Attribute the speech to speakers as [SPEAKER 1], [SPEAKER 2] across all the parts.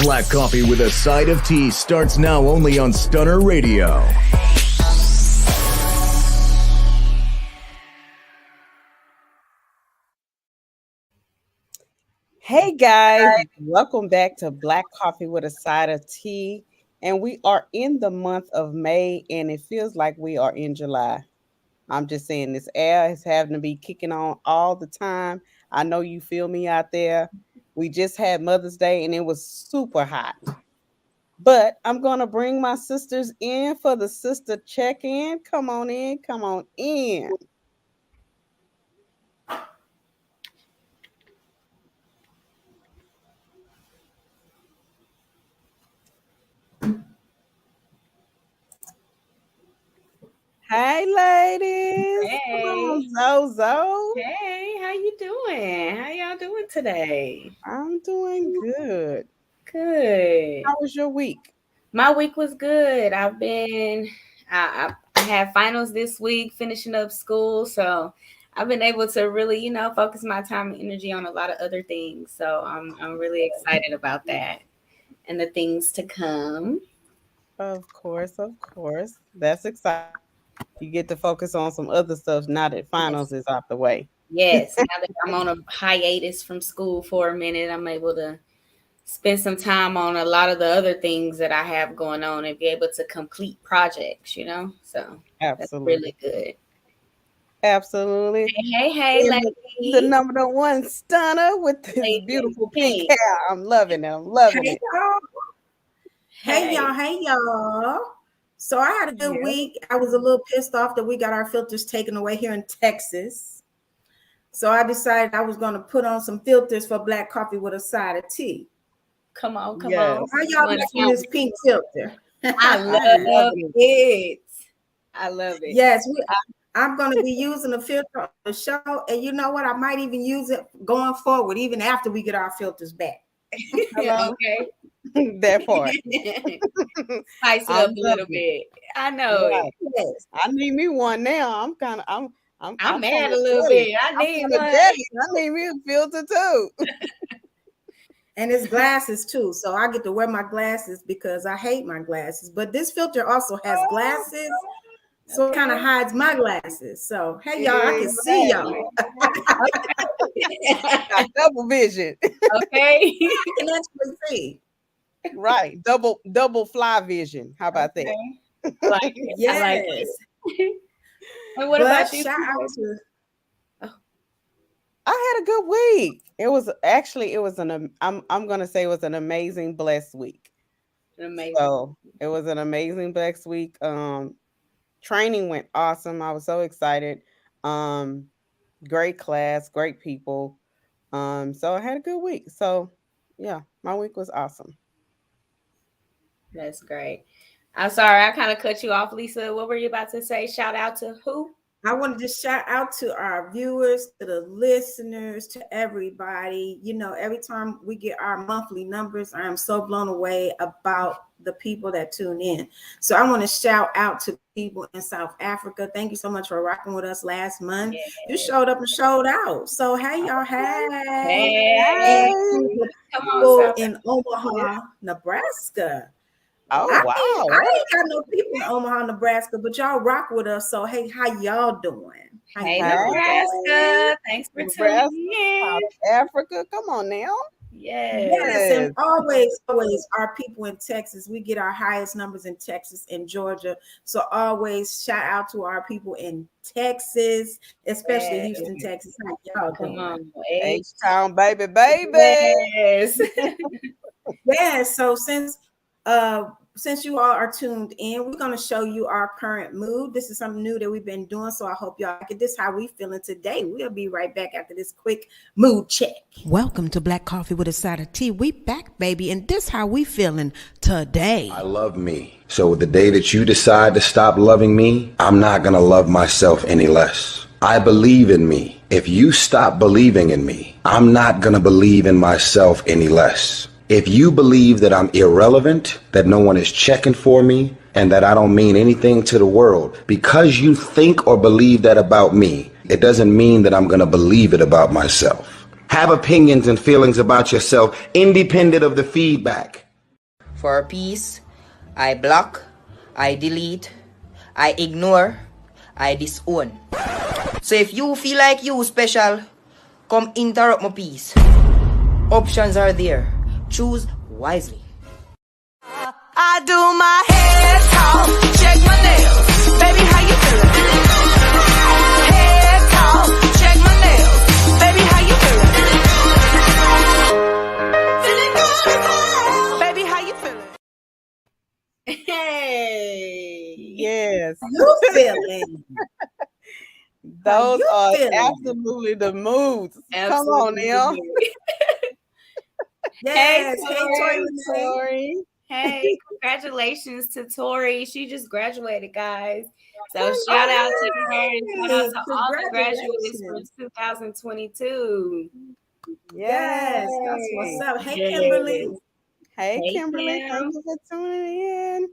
[SPEAKER 1] Black Coffee with a Side of Tea starts now only on Stunner Radio.
[SPEAKER 2] Hey guys, welcome back to Black Coffee with a Side of Tea. And we are in the month of May and it feels like we are in July. I'm just saying this air is having to be kicking on all the time. I know you feel me out there. We just had Mother's Day and it was super hot. But I'm going to bring my sisters in for the sister check-in. Come on in, come on in. Hey, ladies.
[SPEAKER 3] Hey.
[SPEAKER 2] Come on, Zozo.
[SPEAKER 3] Hey, how you doing? How y'all doing today?
[SPEAKER 2] I'm doing good.
[SPEAKER 3] Good.
[SPEAKER 2] How was your week?
[SPEAKER 3] My week was good. I had finals this week, finishing up school, so I've been able to really, focus my time and energy on a lot of other things. So I'm really excited about that and the things to come.
[SPEAKER 2] Of course. That's exciting. You get to focus on some other stuff now that finals is out the way.
[SPEAKER 3] Yes, now that I'm on a hiatus from school for a minute, I'm able to spend some time on a lot of the other things that I have going on and be able to complete projects, So
[SPEAKER 2] Absolutely.
[SPEAKER 3] That's really good.
[SPEAKER 2] Absolutely.
[SPEAKER 3] Hey, ladies.
[SPEAKER 2] The number one stunner with this beautiful pink hair. I'm loving it.
[SPEAKER 4] Hey, y'all. So I had a good week. I was a little pissed off that we got our filters taken away here in Texas. So I decided I was going to put on some filters for Black Coffee with a Side of Tea.
[SPEAKER 3] Come on.
[SPEAKER 4] How y'all liking this pink filter?
[SPEAKER 3] I love it. I love it.
[SPEAKER 4] Yes, I'm going to be using the filter on the show. And you know what? I might even use it going forward, even after we get our filters back.
[SPEAKER 3] Okay.
[SPEAKER 2] That part.
[SPEAKER 3] Spice it up a little bit. I know it.
[SPEAKER 4] Yes.
[SPEAKER 2] I need me one now. I'm
[SPEAKER 3] mad a little bit. I need one.
[SPEAKER 2] I need me a filter too.
[SPEAKER 4] And it's glasses too. So I get to wear my glasses because I hate my glasses. But this filter also has glasses. So it kind of hides my glasses. So, hey, y'all, I can see y'all.
[SPEAKER 2] Double vision.
[SPEAKER 3] Okay.
[SPEAKER 4] You can actually see.
[SPEAKER 2] Right. Double fly vision. How about that?
[SPEAKER 3] I like it.
[SPEAKER 4] Yes.
[SPEAKER 3] I like it. And what about you?
[SPEAKER 4] Shout out to...
[SPEAKER 2] I had a good week. I'm gonna say it was an amazing, blessed week. So it was an amazing, blessed week. Training went awesome. I was so excited. Great class, great people. So I had a good week. So yeah, my week was awesome.
[SPEAKER 3] That's great. I'm sorry, I kind of cut you off, Lisa. What were you about to say? Shout out to who?
[SPEAKER 4] I wanted to shout out to our viewers, to the listeners, to everybody. Every time we get our monthly numbers, I am so blown away about the people that tune in. So I want to shout out to people in South Africa. Thank you so much for rocking with us last month. Yes. You showed up and showed out. So hey, y'all. Hey. Come on, in Omaha, Nebraska.
[SPEAKER 2] Oh, wow.
[SPEAKER 4] I ain't got no people in Omaha, Nebraska, but y'all rock with us. So, hey, how y'all doing?
[SPEAKER 3] Hey, Nebraska. Thanks for tuning in.
[SPEAKER 2] South Africa. Come on now.
[SPEAKER 4] Yes. And always our people in Texas. We get our highest numbers in Texas and Georgia. So always shout out to our people in Texas, especially Houston, Texas. How y'all doing?
[SPEAKER 3] Come on.
[SPEAKER 2] H-Town, baby.
[SPEAKER 3] Yes.
[SPEAKER 4] Yes. So since you all are tuned in, we're going to show you our current mood. This is something new that we've been doing, so I hope y'all like it. This is how we feeling today. We'll be right back after this quick mood check.
[SPEAKER 5] Welcome to Black Coffee with a Side of Tea. We back, baby, and this how we feeling today.
[SPEAKER 6] I love me. So the day that you decide to stop loving me, I'm not going to love myself any less. I believe in me. If you stop believing in me, I'm not going to believe in myself any less. If you believe that I'm irrelevant, that no one is checking for me, and that I don't mean anything to the world, because you think or believe that about me, it doesn't mean that I'm going to believe it about myself. Have opinions and feelings about yourself independent of the feedback.
[SPEAKER 7] For peace, I block, I delete, I ignore, I disown. So if you feel like you special, come interrupt my peace. Options are there. Choose wisely.
[SPEAKER 8] I do my head talk, check my nails. Baby, how you feeling? Head talk, check my nails. Baby, how you feeling? Feeling good, baby, how you feeling?
[SPEAKER 3] Hey.
[SPEAKER 2] Yes.
[SPEAKER 4] You feeling?
[SPEAKER 2] Those are
[SPEAKER 4] feeling?
[SPEAKER 2] absolutely the moods. Come on,
[SPEAKER 3] Absolutely.
[SPEAKER 2] Neil.
[SPEAKER 4] Yes.
[SPEAKER 3] Hey,
[SPEAKER 4] Hey,
[SPEAKER 3] Tori.
[SPEAKER 4] Tori.
[SPEAKER 2] Sorry.
[SPEAKER 3] Hey, congratulations to Tori. She just graduated, guys. So shout out to her and shout out to all the graduates for 2022.
[SPEAKER 4] Yes, that's what's up. Hey,
[SPEAKER 3] Yes.
[SPEAKER 4] Kimberly.
[SPEAKER 2] Hey,
[SPEAKER 3] Hey,
[SPEAKER 2] Kimberly.
[SPEAKER 3] Kim.
[SPEAKER 2] Thank you for tuning in.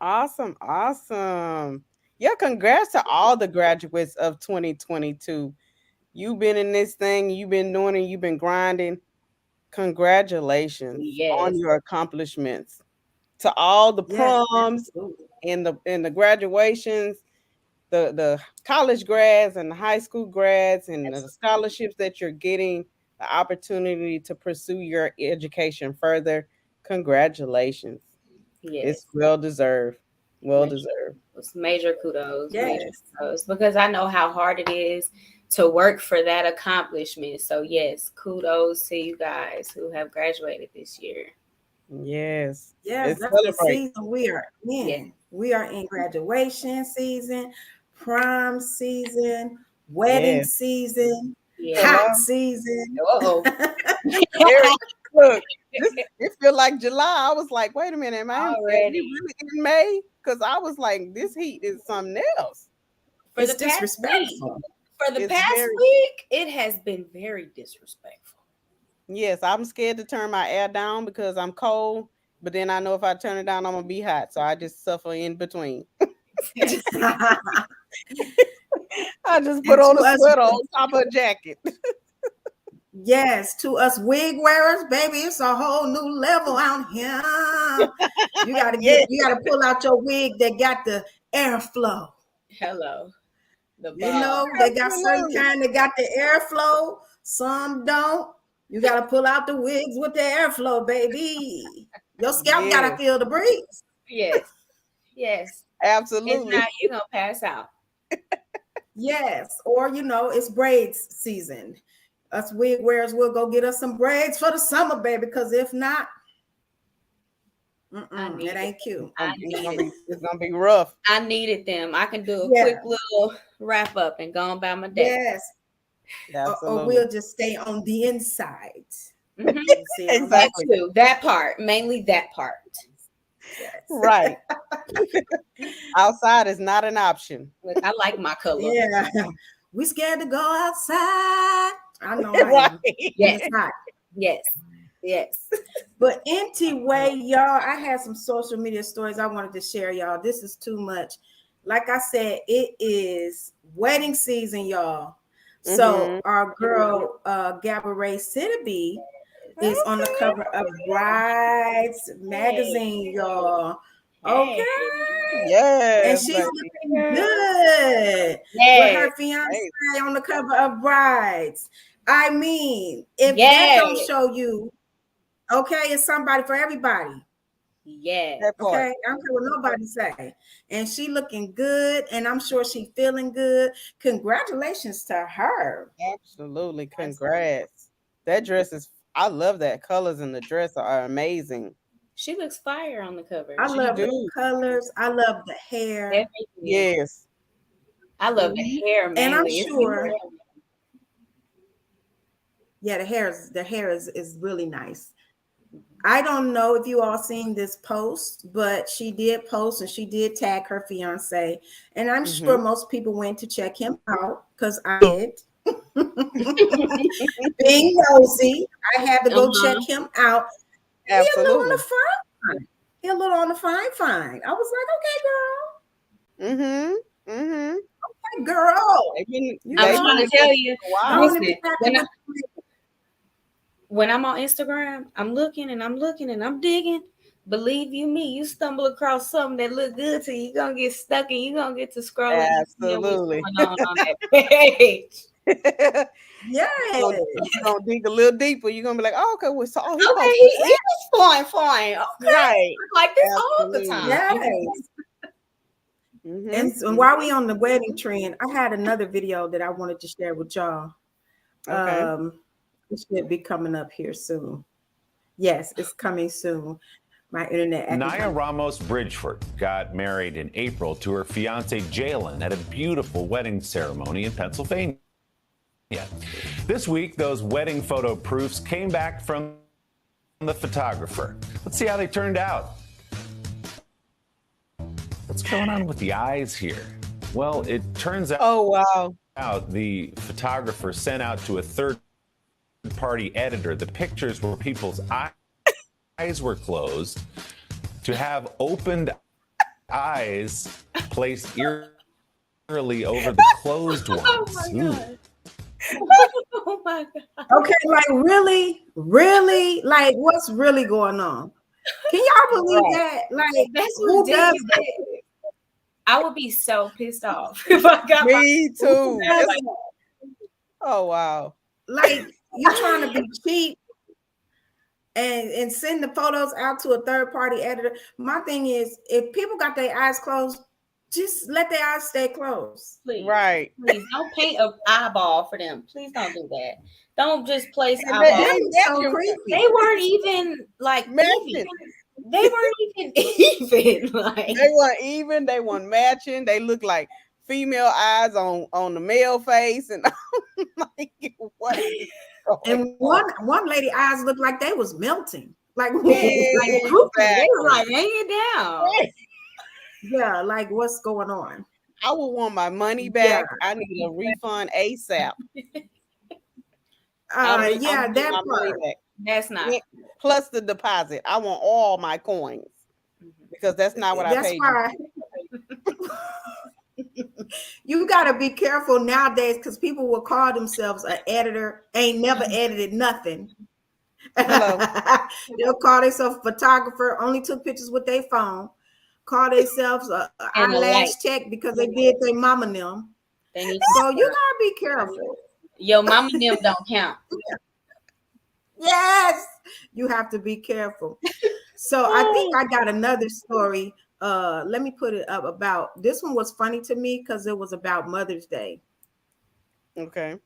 [SPEAKER 2] Awesome. Awesome. Yeah, congrats to all the graduates of 2022. You've been in this thing, you've been doing it, you've been grinding. Congratulations on
[SPEAKER 3] Yes.
[SPEAKER 2] your accomplishments. To all the
[SPEAKER 4] Yes,
[SPEAKER 2] proms
[SPEAKER 4] absolutely.
[SPEAKER 2] and the graduations, the college grads and the high school grads and the scholarships that you're getting, the opportunity to pursue your education further. Congratulations.
[SPEAKER 3] Yes.
[SPEAKER 2] It's well deserved. Well
[SPEAKER 3] Major-
[SPEAKER 2] deserved.
[SPEAKER 3] It's major kudos.
[SPEAKER 4] Yes.
[SPEAKER 3] Major kudos. Because I know how hard it is to work for that accomplishment. So yes, kudos to you guys who have graduated this year.
[SPEAKER 2] Yes.
[SPEAKER 4] Yes,
[SPEAKER 2] It's
[SPEAKER 4] that's the
[SPEAKER 2] celebrate.
[SPEAKER 4] season we are in.
[SPEAKER 3] Yeah.
[SPEAKER 4] We are in graduation season, prom season, wedding
[SPEAKER 2] Yes.
[SPEAKER 4] season,
[SPEAKER 3] Yeah.
[SPEAKER 4] hot season.
[SPEAKER 3] Uh-oh.
[SPEAKER 2] Eric, look, it feel like July. I was like, wait a minute, am we
[SPEAKER 3] Already.
[SPEAKER 2] really in May? Because I was like, this heat is something else.
[SPEAKER 3] For
[SPEAKER 4] It's
[SPEAKER 3] the past
[SPEAKER 4] disrespectful.
[SPEAKER 3] week, for the
[SPEAKER 2] It's
[SPEAKER 3] past
[SPEAKER 2] very-
[SPEAKER 3] week, it has been very disrespectful.
[SPEAKER 2] Yes, I'm scared to turn my air down because I'm cold. But then I know if I turn it down, I'm gonna be hot. So I just suffer in between. I just put
[SPEAKER 4] And
[SPEAKER 2] on
[SPEAKER 4] to
[SPEAKER 2] a
[SPEAKER 4] us-
[SPEAKER 2] sweater on top of a jacket.
[SPEAKER 4] Yes, to us wig wearers, baby, it's a whole new level out here. You gotta you gotta pull out your wig that got the airflow.
[SPEAKER 3] Hello. The
[SPEAKER 4] You know, they got certain
[SPEAKER 2] Absolutely.
[SPEAKER 4] kind that got the airflow, some don't. You gotta pull out the wigs with the airflow, baby. Your scalp gotta
[SPEAKER 2] Yes.
[SPEAKER 4] feel the breeze.
[SPEAKER 3] Yes. Yes. If
[SPEAKER 2] Absolutely.
[SPEAKER 3] not, you're gonna pass out.
[SPEAKER 4] Yes, or you know, it's braids season. Us wig wearers will go get us some braids for the summer, baby. Because if not, it ain't cute.
[SPEAKER 2] It's gonna be rough.
[SPEAKER 3] I needed them. I can do a
[SPEAKER 4] Yeah.
[SPEAKER 3] quick little wrap up and go on about my day.
[SPEAKER 4] Yes, or
[SPEAKER 2] Absolutely.
[SPEAKER 4] we'll just stay on the inside.
[SPEAKER 3] Mhm.
[SPEAKER 4] See,
[SPEAKER 2] Exactly.
[SPEAKER 3] That too. That part, mainly that part.
[SPEAKER 4] yes.
[SPEAKER 2] Right. Outside is not an option.
[SPEAKER 3] Look, I like my color.
[SPEAKER 4] Yeah, we scared to go outside. I know I
[SPEAKER 2] Right.
[SPEAKER 4] am.
[SPEAKER 3] Yes.
[SPEAKER 4] It's hot.
[SPEAKER 3] Yes. Yes.
[SPEAKER 4] But anyway, y'all, I had some social media stories I wanted to share, y'all. This is too much. Like I said, it is wedding season, y'all. So our girl, Gabourey Sidibe, is on the cover of Brides magazine, y'all. Okay.
[SPEAKER 2] Yes.
[SPEAKER 4] And she's
[SPEAKER 2] baby.
[SPEAKER 4] looking good with
[SPEAKER 3] Yes.
[SPEAKER 4] her fiance on the cover of Brides. I mean, if that don't
[SPEAKER 3] Yes.
[SPEAKER 4] show you, okay, it's somebody for everybody.
[SPEAKER 3] Yes.
[SPEAKER 2] That part.
[SPEAKER 4] Okay, I don't care what nobody say. And she looking good, and I'm sure she feeling good. Congratulations to her.
[SPEAKER 2] Absolutely. Congrats. That dress is, I love that. Colors in the dress are amazing.
[SPEAKER 3] She looks fire on the cover.
[SPEAKER 4] I love the
[SPEAKER 2] do.
[SPEAKER 4] colors. I love the hair.
[SPEAKER 3] Everything.
[SPEAKER 2] Yes.
[SPEAKER 3] I love the hair,
[SPEAKER 4] And I'm
[SPEAKER 3] mainly. It's
[SPEAKER 4] sure-
[SPEAKER 3] beautiful.
[SPEAKER 4] Yeah, the hair is really nice. I don't know if you all seen this post, but she did post and she did tag her fiance. And I'm sure most people went to check him out because I did. Being nosy, I had to go check him out. He a little on the fine. He a little on the fine. I was like, okay, girl. Okay, girl.
[SPEAKER 3] I'm trying to tell you.
[SPEAKER 4] I want to
[SPEAKER 3] Listen,
[SPEAKER 4] be happy
[SPEAKER 3] when I'm on Instagram, I'm looking and I'm digging. Believe you me, you stumble across something that look good to you, you're gonna get stuck and you're gonna get to scrolling and seeing what's
[SPEAKER 2] Absolutely.
[SPEAKER 3] going on that page.
[SPEAKER 4] Yes.
[SPEAKER 2] You're gonna dig a little deeper. You're gonna be like, oh, okay, well, so he
[SPEAKER 3] Okay,
[SPEAKER 2] posted
[SPEAKER 3] he
[SPEAKER 2] that.
[SPEAKER 3] was fine. Okay,
[SPEAKER 2] Right.
[SPEAKER 3] like this all the
[SPEAKER 2] Absolutely.
[SPEAKER 3] time.
[SPEAKER 4] Yes.
[SPEAKER 2] Mhm.
[SPEAKER 4] And so while we on the wedding trend, I had another video that I wanted to share with y'all.
[SPEAKER 2] Okay.
[SPEAKER 4] It should be coming up here soon. Yes, it's coming soon. My internet.
[SPEAKER 9] Naya Ramos Bridgeford got married in April to her fiance Jalen at a beautiful wedding ceremony in Pennsylvania. This week, those wedding photo proofs came back from the photographer. Let's see how they turned out. What's going on with the eyes here? Well, it turns out,
[SPEAKER 2] Oh, wow.
[SPEAKER 9] the photographer sent out to a third-party editor the pictures where people's eyes were closed to have opened eyes placed eerily over the closed ones.
[SPEAKER 3] Oh my God. Oh my God.
[SPEAKER 4] Okay, like really, like what's really going on? Can y'all believe that? Like
[SPEAKER 3] That's
[SPEAKER 4] who does
[SPEAKER 3] ridiculous.
[SPEAKER 4] that?
[SPEAKER 3] I would be so pissed off if I got
[SPEAKER 2] Me too.
[SPEAKER 4] Does
[SPEAKER 2] That's-
[SPEAKER 4] that?
[SPEAKER 2] Oh, wow.
[SPEAKER 4] Like you're trying to be cheap and send the photos out to a third party editor. My thing is, if people got their eyes closed, just let their eyes stay closed.
[SPEAKER 3] Please,
[SPEAKER 2] Right.
[SPEAKER 3] please don't paint an eyeball for them. Please don't do that. Don't just place
[SPEAKER 2] And
[SPEAKER 3] eyeballs.
[SPEAKER 4] That is so
[SPEAKER 2] matching-
[SPEAKER 4] creepy.
[SPEAKER 3] They weren't even like
[SPEAKER 2] Matching.
[SPEAKER 3] even. They weren't even like.
[SPEAKER 2] They weren't even. They weren't matching. They look like female eyes on the male face, and I'm like, what? Is
[SPEAKER 4] And one lady eyes looked like they was melting. Like,
[SPEAKER 3] Like drooping. They were like hanging down.
[SPEAKER 4] yeah, like what's going on?
[SPEAKER 2] I would want my money back. I need a refund ASAP. I'm
[SPEAKER 4] Yeah,
[SPEAKER 2] getting
[SPEAKER 4] that
[SPEAKER 2] my money
[SPEAKER 4] part.
[SPEAKER 2] back.
[SPEAKER 3] That's not.
[SPEAKER 2] Yeah, plus the deposit. I want all my coins because that's not what I
[SPEAKER 4] That's
[SPEAKER 2] paid.
[SPEAKER 4] why you gotta be careful nowadays because people will call themselves an editor, ain't never edited nothing. They'll call themselves a photographer, only took pictures with their phone, call themselves a
[SPEAKER 3] And a
[SPEAKER 4] eyelash
[SPEAKER 3] light.
[SPEAKER 4] tech because they did their mama and them.
[SPEAKER 3] They need
[SPEAKER 4] So you gotta be careful.
[SPEAKER 3] Yo, mama and them don't count.
[SPEAKER 4] Yes, you have to be careful. So I think I got another story. Let me put it up about this one was funny to me because it was about Mother's Day.
[SPEAKER 2] Okay.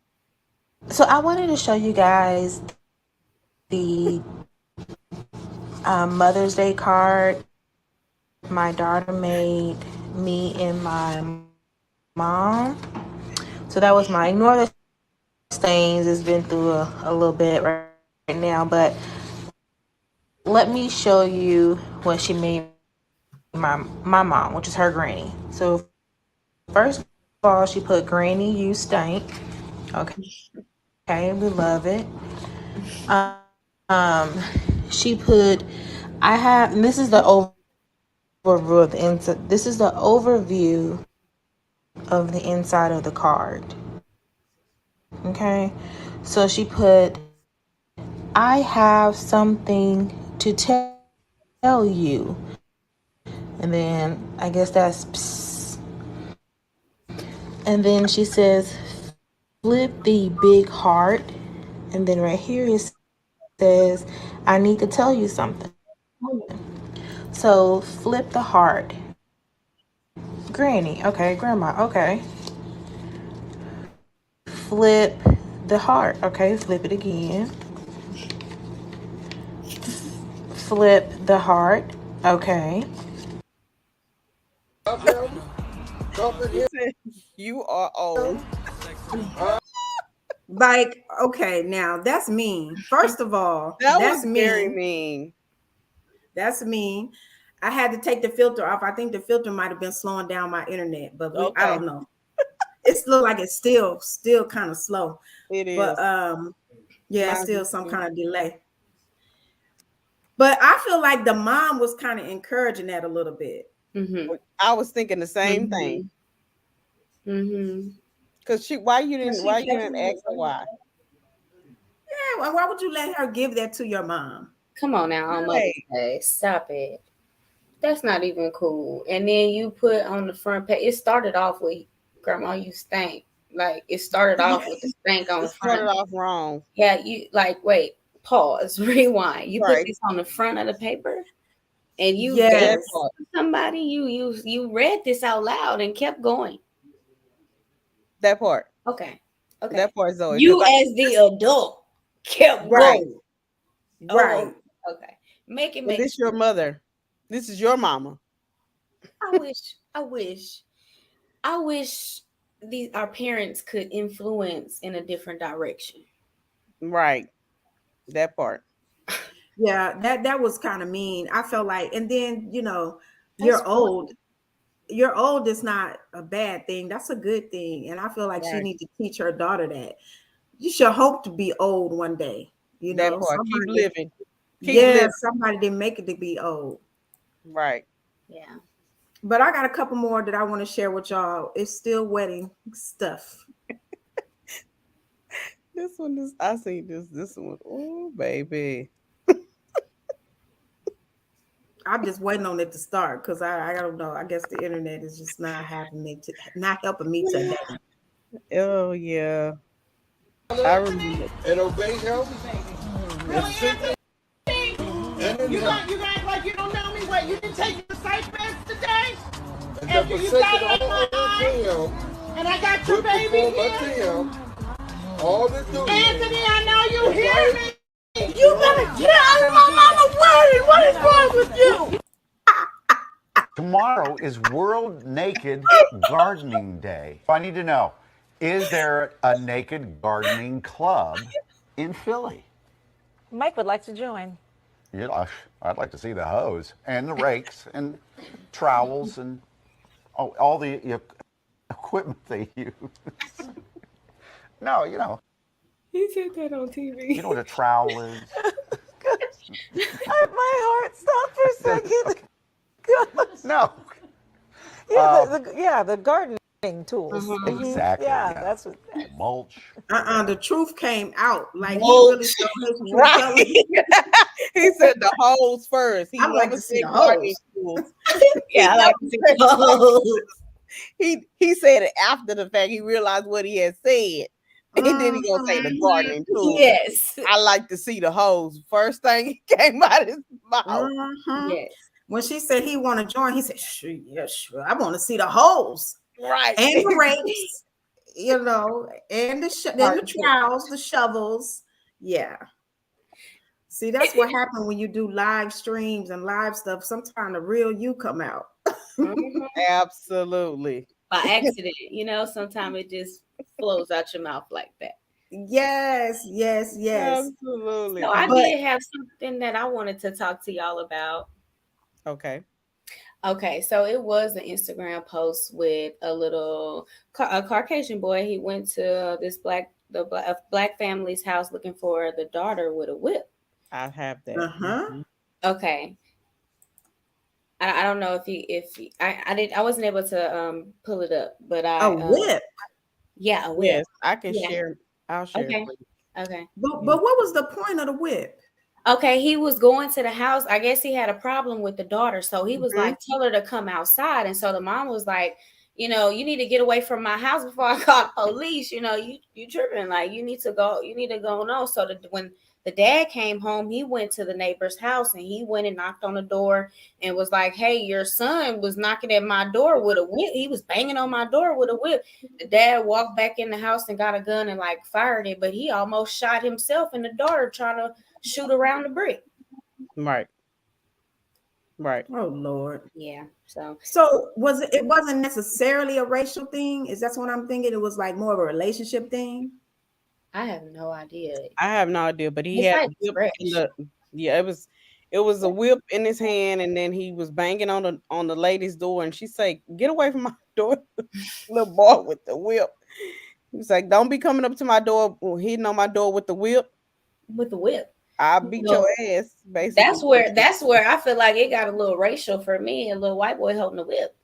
[SPEAKER 10] So I wanted to show you guys the Mother's Day card my daughter made me and my mom. So that was my ignore the stains. It's been through a little bit right now, but let me show you what she made my mom, which is her granny. So first of all, she put Granny, you stink. Okay, we love it. She put, and this is the overview of the inside. This is the overview of the inside of the card. Okay, so she put, I have something to tell you. And then I guess that's psst. And then she says, flip the big heart. And then right here it says, I need to tell you something. So flip the heart. Granny, okay, grandma, okay. Flip the heart, okay, flip it again. Flip the heart, okay.
[SPEAKER 2] You are old.
[SPEAKER 4] Like, okay, now that's mean. First of all,
[SPEAKER 2] That
[SPEAKER 4] that's
[SPEAKER 2] was
[SPEAKER 4] mean.
[SPEAKER 2] very mean.
[SPEAKER 4] That's mean. I had to take the filter off. I think the filter might have been slowing down my internet, but I don't know. It look like it's still kind of slow.
[SPEAKER 2] It is.
[SPEAKER 4] But yeah, it's still some kind of delay. But I feel like the mom was kind of encouraging that a little bit.
[SPEAKER 3] Mm-hmm.
[SPEAKER 2] I was thinking the same thing.
[SPEAKER 3] Mm-hmm.
[SPEAKER 2] Because why you didn't ask her why?
[SPEAKER 4] Yeah, Why would you let her give that to your mom?
[SPEAKER 3] Come on now, on Mother's Day. Stop it. That's not even cool. And then you put on the front page. It started off with Grandma, you stank. Like it started off with the stank on the front.
[SPEAKER 2] Started off wrong.
[SPEAKER 3] Yeah, you like wait, pause, rewind. You put this on the front of the paper, and you gave somebody you read this out loud and kept going.
[SPEAKER 2] That part.
[SPEAKER 3] Okay.
[SPEAKER 2] That part, Zoe.
[SPEAKER 3] You as the adult kept going.
[SPEAKER 4] Right.
[SPEAKER 3] Oh, okay. Make it make
[SPEAKER 2] this your mother. This is your mama.
[SPEAKER 3] I wish our parents could influence in a different direction.
[SPEAKER 2] Right. That part.
[SPEAKER 4] Yeah, that was kind of mean. I felt like, and then you're old. You're old is not a bad thing. That's a good thing. And I feel like she needs to teach her daughter that. You should hope to be old one day.
[SPEAKER 2] That part. Keep living.
[SPEAKER 4] Somebody didn't make it to be old.
[SPEAKER 2] Right.
[SPEAKER 3] Yeah.
[SPEAKER 4] But I got a couple more that I want to share with y'all. It's still wedding stuff.
[SPEAKER 2] This one is, I see this one. Oh, baby.
[SPEAKER 4] I'm just waiting on it to start because I don't know. I guess the internet is just not helping me today.
[SPEAKER 2] Oh yeah. I remember.
[SPEAKER 11] And obey him.
[SPEAKER 12] You act like you don't know me. What, you didn't take your sight meds today?
[SPEAKER 11] And
[SPEAKER 12] after you got on my eye, and I got your baby here.
[SPEAKER 11] All this doing.
[SPEAKER 12] Anthony, I know you hear me. You better get out of my mama's wedding. What is wrong with you?
[SPEAKER 13] Tomorrow is World Naked Gardening Day. I need to know, is there a naked gardening club in Philly?
[SPEAKER 14] Mike would like to join.
[SPEAKER 13] Yeah, I'd like to see the hose and the rakes and trowels and all the equipment they use. No,
[SPEAKER 3] He said that on TV.
[SPEAKER 13] You know what a trowel is?
[SPEAKER 14] My heart stopped for a second.
[SPEAKER 13] No.
[SPEAKER 14] The gardening tools.
[SPEAKER 13] Exactly.
[SPEAKER 14] Yeah, that's what.
[SPEAKER 13] Mulch.
[SPEAKER 4] The truth came out. Like
[SPEAKER 2] Mulch.
[SPEAKER 4] he really showed his
[SPEAKER 2] Right. He said the holes first. He
[SPEAKER 4] I like
[SPEAKER 2] never
[SPEAKER 4] to see
[SPEAKER 2] said
[SPEAKER 4] the
[SPEAKER 2] gardening
[SPEAKER 4] holes.
[SPEAKER 2] tools.
[SPEAKER 3] Yeah, I like to see the holes.
[SPEAKER 2] He said it after the fact. He realized what he had said. And then he gonna say the gardening tools.
[SPEAKER 3] Yes.
[SPEAKER 2] I like to see the holes. First thing he came out of his mouth.
[SPEAKER 3] Yes.
[SPEAKER 4] When she said he want to join, he said, "Sure, yeah, sure. I want to see the holes,
[SPEAKER 2] right,
[SPEAKER 4] and the rakes, and the trowels, the shovels." Yeah. See, that's what happened when you do live streams and live stuff. Sometimes the real you come out.
[SPEAKER 2] Absolutely.
[SPEAKER 3] By accident, sometimes it just flows out your mouth like that.
[SPEAKER 4] Yes.
[SPEAKER 2] Absolutely.
[SPEAKER 3] So I did have something that I wanted to talk to y'all about.
[SPEAKER 2] Okay,
[SPEAKER 3] so it was an Instagram post with a Caucasian boy. He went to this black family's house looking for the daughter with a whip.
[SPEAKER 2] I have that.
[SPEAKER 3] Okay. I don't know I wasn't able to pull it up, but
[SPEAKER 4] a whip.
[SPEAKER 3] Yeah, a whip.
[SPEAKER 2] Yes, I can share. I'll share.
[SPEAKER 3] Okay.
[SPEAKER 2] It,
[SPEAKER 3] okay.
[SPEAKER 4] But what was the point of the whip?
[SPEAKER 3] Okay, he was going to the house. I guess he had a problem with the daughter. So he was like, tell her to come outside. And so the mom was like, you need to get away from my house before I call police. You tripping. Like, you need to go no. So when the dad came home, he went to the neighbor's house and he went and knocked on the door and was like, hey, your son was knocking at my door with a whip. He was banging on my door with a whip. The dad walked back in the house and got a gun and fired it, but he almost shot himself and the daughter trying to shoot around the brick.
[SPEAKER 2] Right.
[SPEAKER 4] Oh Lord.
[SPEAKER 3] Yeah. So
[SPEAKER 4] it wasn't necessarily a racial thing? Is that what I'm thinking? It was like more of a relationship thing?
[SPEAKER 3] I have no idea.
[SPEAKER 2] But he had a whip it was a whip in his hand, and then he was banging on the lady's door, and she said, "Get away from my door." Little boy with the whip. He was like, "Don't be coming up to my door, hitting on my door with the whip." I'll beat your ass, basically.
[SPEAKER 3] That's where I feel like it got a little racial for me, a little white boy holding the whip.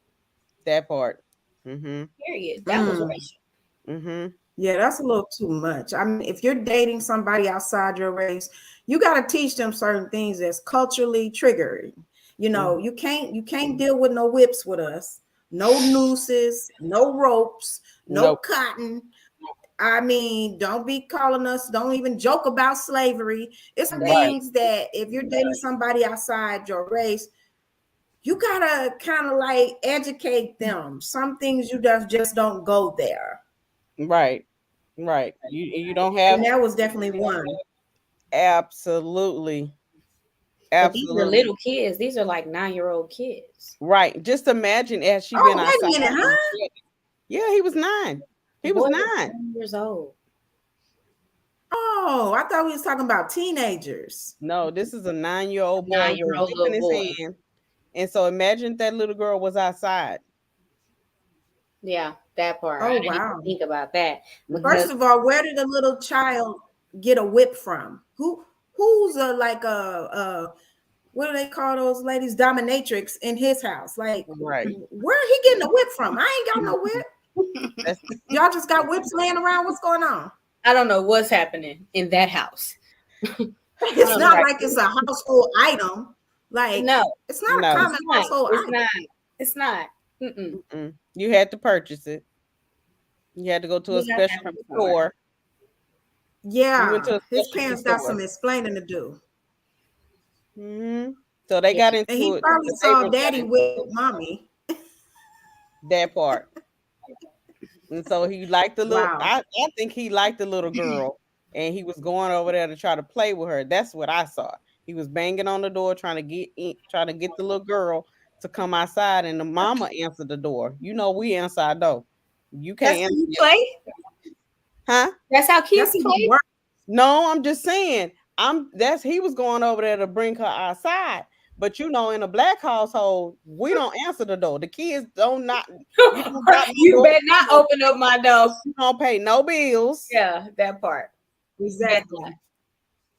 [SPEAKER 2] That part.
[SPEAKER 3] Period. That was racial.
[SPEAKER 4] Yeah, that's a little too much. I mean, if you're dating somebody outside your race, you got to teach them certain things that's culturally triggering. You know, you can't deal with no whips with us, no nooses, no ropes, no
[SPEAKER 2] Nope.
[SPEAKER 4] cotton. I mean, don't be calling us, don't even joke about slavery. It's some
[SPEAKER 2] Right.
[SPEAKER 4] things that if you're dating somebody outside your race, you gotta kind of like educate them. Some things you just don't go there.
[SPEAKER 2] Right. Right. You don't have
[SPEAKER 4] And that was definitely one.
[SPEAKER 2] absolutely.
[SPEAKER 3] But these are
[SPEAKER 2] Absolutely.
[SPEAKER 3] little kids. These are like 9-year-old kids.
[SPEAKER 2] Right. Just imagine had she been
[SPEAKER 4] Oh, wait a
[SPEAKER 2] outside.
[SPEAKER 4] minute, huh?
[SPEAKER 2] Yeah, he was 9.
[SPEAKER 3] The
[SPEAKER 2] He was
[SPEAKER 3] boy was
[SPEAKER 2] 9.
[SPEAKER 3] 7 years old.
[SPEAKER 4] Oh, I thought we was talking about teenagers.
[SPEAKER 2] No, this is a 9-year-old boy with a
[SPEAKER 3] 9-year-old
[SPEAKER 2] whip in
[SPEAKER 3] little
[SPEAKER 2] his
[SPEAKER 3] boy.
[SPEAKER 2] hand. And so imagine that little girl was outside.
[SPEAKER 3] Yeah, that part. I
[SPEAKER 4] Oh,
[SPEAKER 3] didn't even
[SPEAKER 4] wow.
[SPEAKER 3] think about that.
[SPEAKER 4] First
[SPEAKER 3] Because
[SPEAKER 4] of all, where did the little child get a whip from? Who's a like a what do they call those ladies? Dominatrix in his house. Like,
[SPEAKER 2] Right.
[SPEAKER 4] where he getting a whip from? I ain't got no whip.
[SPEAKER 2] That's
[SPEAKER 4] Y'all just got whips laying around. What's going on?
[SPEAKER 3] I don't know what's happening in that house.
[SPEAKER 4] It's not like it's a household item. Like,
[SPEAKER 3] No,
[SPEAKER 4] it's not a
[SPEAKER 2] no.
[SPEAKER 4] common household
[SPEAKER 3] it's
[SPEAKER 4] item.
[SPEAKER 3] not. It's not. Mm-mm.
[SPEAKER 2] Mm-mm. You had to purchase it. You had to go to a
[SPEAKER 3] We got that
[SPEAKER 2] special
[SPEAKER 3] from the store.
[SPEAKER 2] store. You went to
[SPEAKER 4] Yeah,
[SPEAKER 2] a
[SPEAKER 4] his
[SPEAKER 2] specialty
[SPEAKER 4] parents got
[SPEAKER 2] store.
[SPEAKER 4] some explaining to do.
[SPEAKER 2] So they
[SPEAKER 3] Yeah.
[SPEAKER 2] got
[SPEAKER 4] And he
[SPEAKER 2] into it.
[SPEAKER 4] probably
[SPEAKER 2] The
[SPEAKER 4] saw
[SPEAKER 2] neighbors got
[SPEAKER 4] daddy
[SPEAKER 2] into
[SPEAKER 4] with mommy.
[SPEAKER 2] that part. And so he liked the little,
[SPEAKER 4] Wow.
[SPEAKER 2] I think he liked the little girl. And he was going over there to try to play with her. That's what I saw. He was banging on the door trying to get in, trying to get the little girl to come outside. And the mama answered the door. You know, we answer our door. You
[SPEAKER 3] That's
[SPEAKER 2] can't
[SPEAKER 3] how you
[SPEAKER 2] answer.
[SPEAKER 3] play.
[SPEAKER 2] Huh?
[SPEAKER 3] That's how kids
[SPEAKER 4] That's even
[SPEAKER 3] play.
[SPEAKER 4] worse.
[SPEAKER 2] No, I'm just saying. He was going over there to bring her outside. But you know, in a black household, we don't answer the door. The kids don't not. You don't knock my
[SPEAKER 3] You
[SPEAKER 2] door.
[SPEAKER 3] better not open up my door.
[SPEAKER 2] You don't pay no bills.
[SPEAKER 3] Yeah, that part.
[SPEAKER 4] Exactly.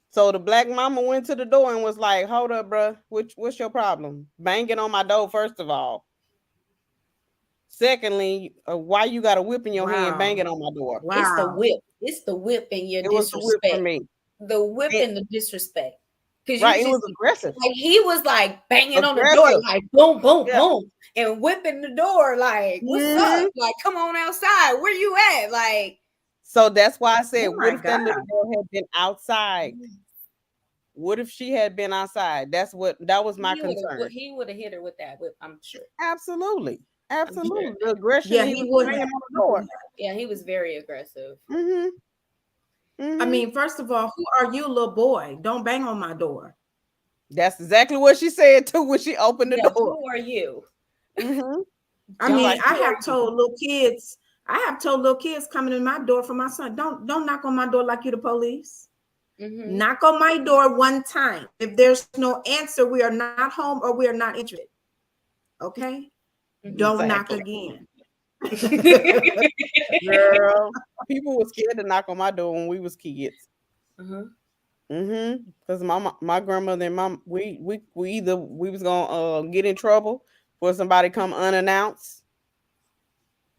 [SPEAKER 2] So the black mama went to the door and was like, "Hold up, bruh. What's your problem? Banging on my door, first of all. Secondly, why you got a whip in your hand
[SPEAKER 4] Wow.
[SPEAKER 2] banging on my door?
[SPEAKER 3] It's the
[SPEAKER 4] Wow.
[SPEAKER 3] whip. It's the whip and your
[SPEAKER 2] It was the whip for
[SPEAKER 3] disrespect.
[SPEAKER 2] me.
[SPEAKER 3] The whip
[SPEAKER 2] And-
[SPEAKER 3] and the disrespect. Because
[SPEAKER 2] Right,
[SPEAKER 3] you
[SPEAKER 2] it
[SPEAKER 3] just
[SPEAKER 2] was aggressive.
[SPEAKER 3] like he was like banging on the door,
[SPEAKER 2] Aggressive.
[SPEAKER 3] like boom, boom,
[SPEAKER 2] Yeah.
[SPEAKER 3] boom, and whipping the door, like, what's
[SPEAKER 2] Mhm.
[SPEAKER 3] up? Like, come on outside. Where you at? Like,
[SPEAKER 2] So that's why I said,
[SPEAKER 4] Oh
[SPEAKER 2] what
[SPEAKER 4] my
[SPEAKER 2] if that little
[SPEAKER 4] God.
[SPEAKER 2] girl had been outside? What if she had been outside? That was my concern.
[SPEAKER 3] he would have hit her with that whip, I'm sure.
[SPEAKER 2] Absolutely.
[SPEAKER 3] sure.
[SPEAKER 2] Absolutely. The aggression
[SPEAKER 4] Yeah,
[SPEAKER 2] he
[SPEAKER 4] he
[SPEAKER 2] was
[SPEAKER 4] would
[SPEAKER 2] banging
[SPEAKER 4] have.
[SPEAKER 2] on the door.
[SPEAKER 3] Yeah, he was very aggressive.
[SPEAKER 4] I mean, first of all, who are you, little boy? Don't bang on my door.
[SPEAKER 2] That's exactly what she said too when she opened the
[SPEAKER 3] Yeah,
[SPEAKER 2] door.
[SPEAKER 3] who are you?
[SPEAKER 4] I
[SPEAKER 2] She's
[SPEAKER 4] mean,
[SPEAKER 2] like,
[SPEAKER 4] I
[SPEAKER 2] "Who are
[SPEAKER 4] have told little kids coming in my door for my son, don't knock on my door like you the police. Knock on my door one time. If there's no answer, we are not home or we are not interested. Okay? Don't knock again.
[SPEAKER 2] Girl, people were scared to knock on my door when we was kids. Because my grandmother and mom, we either we was gonna get in trouble for somebody come unannounced,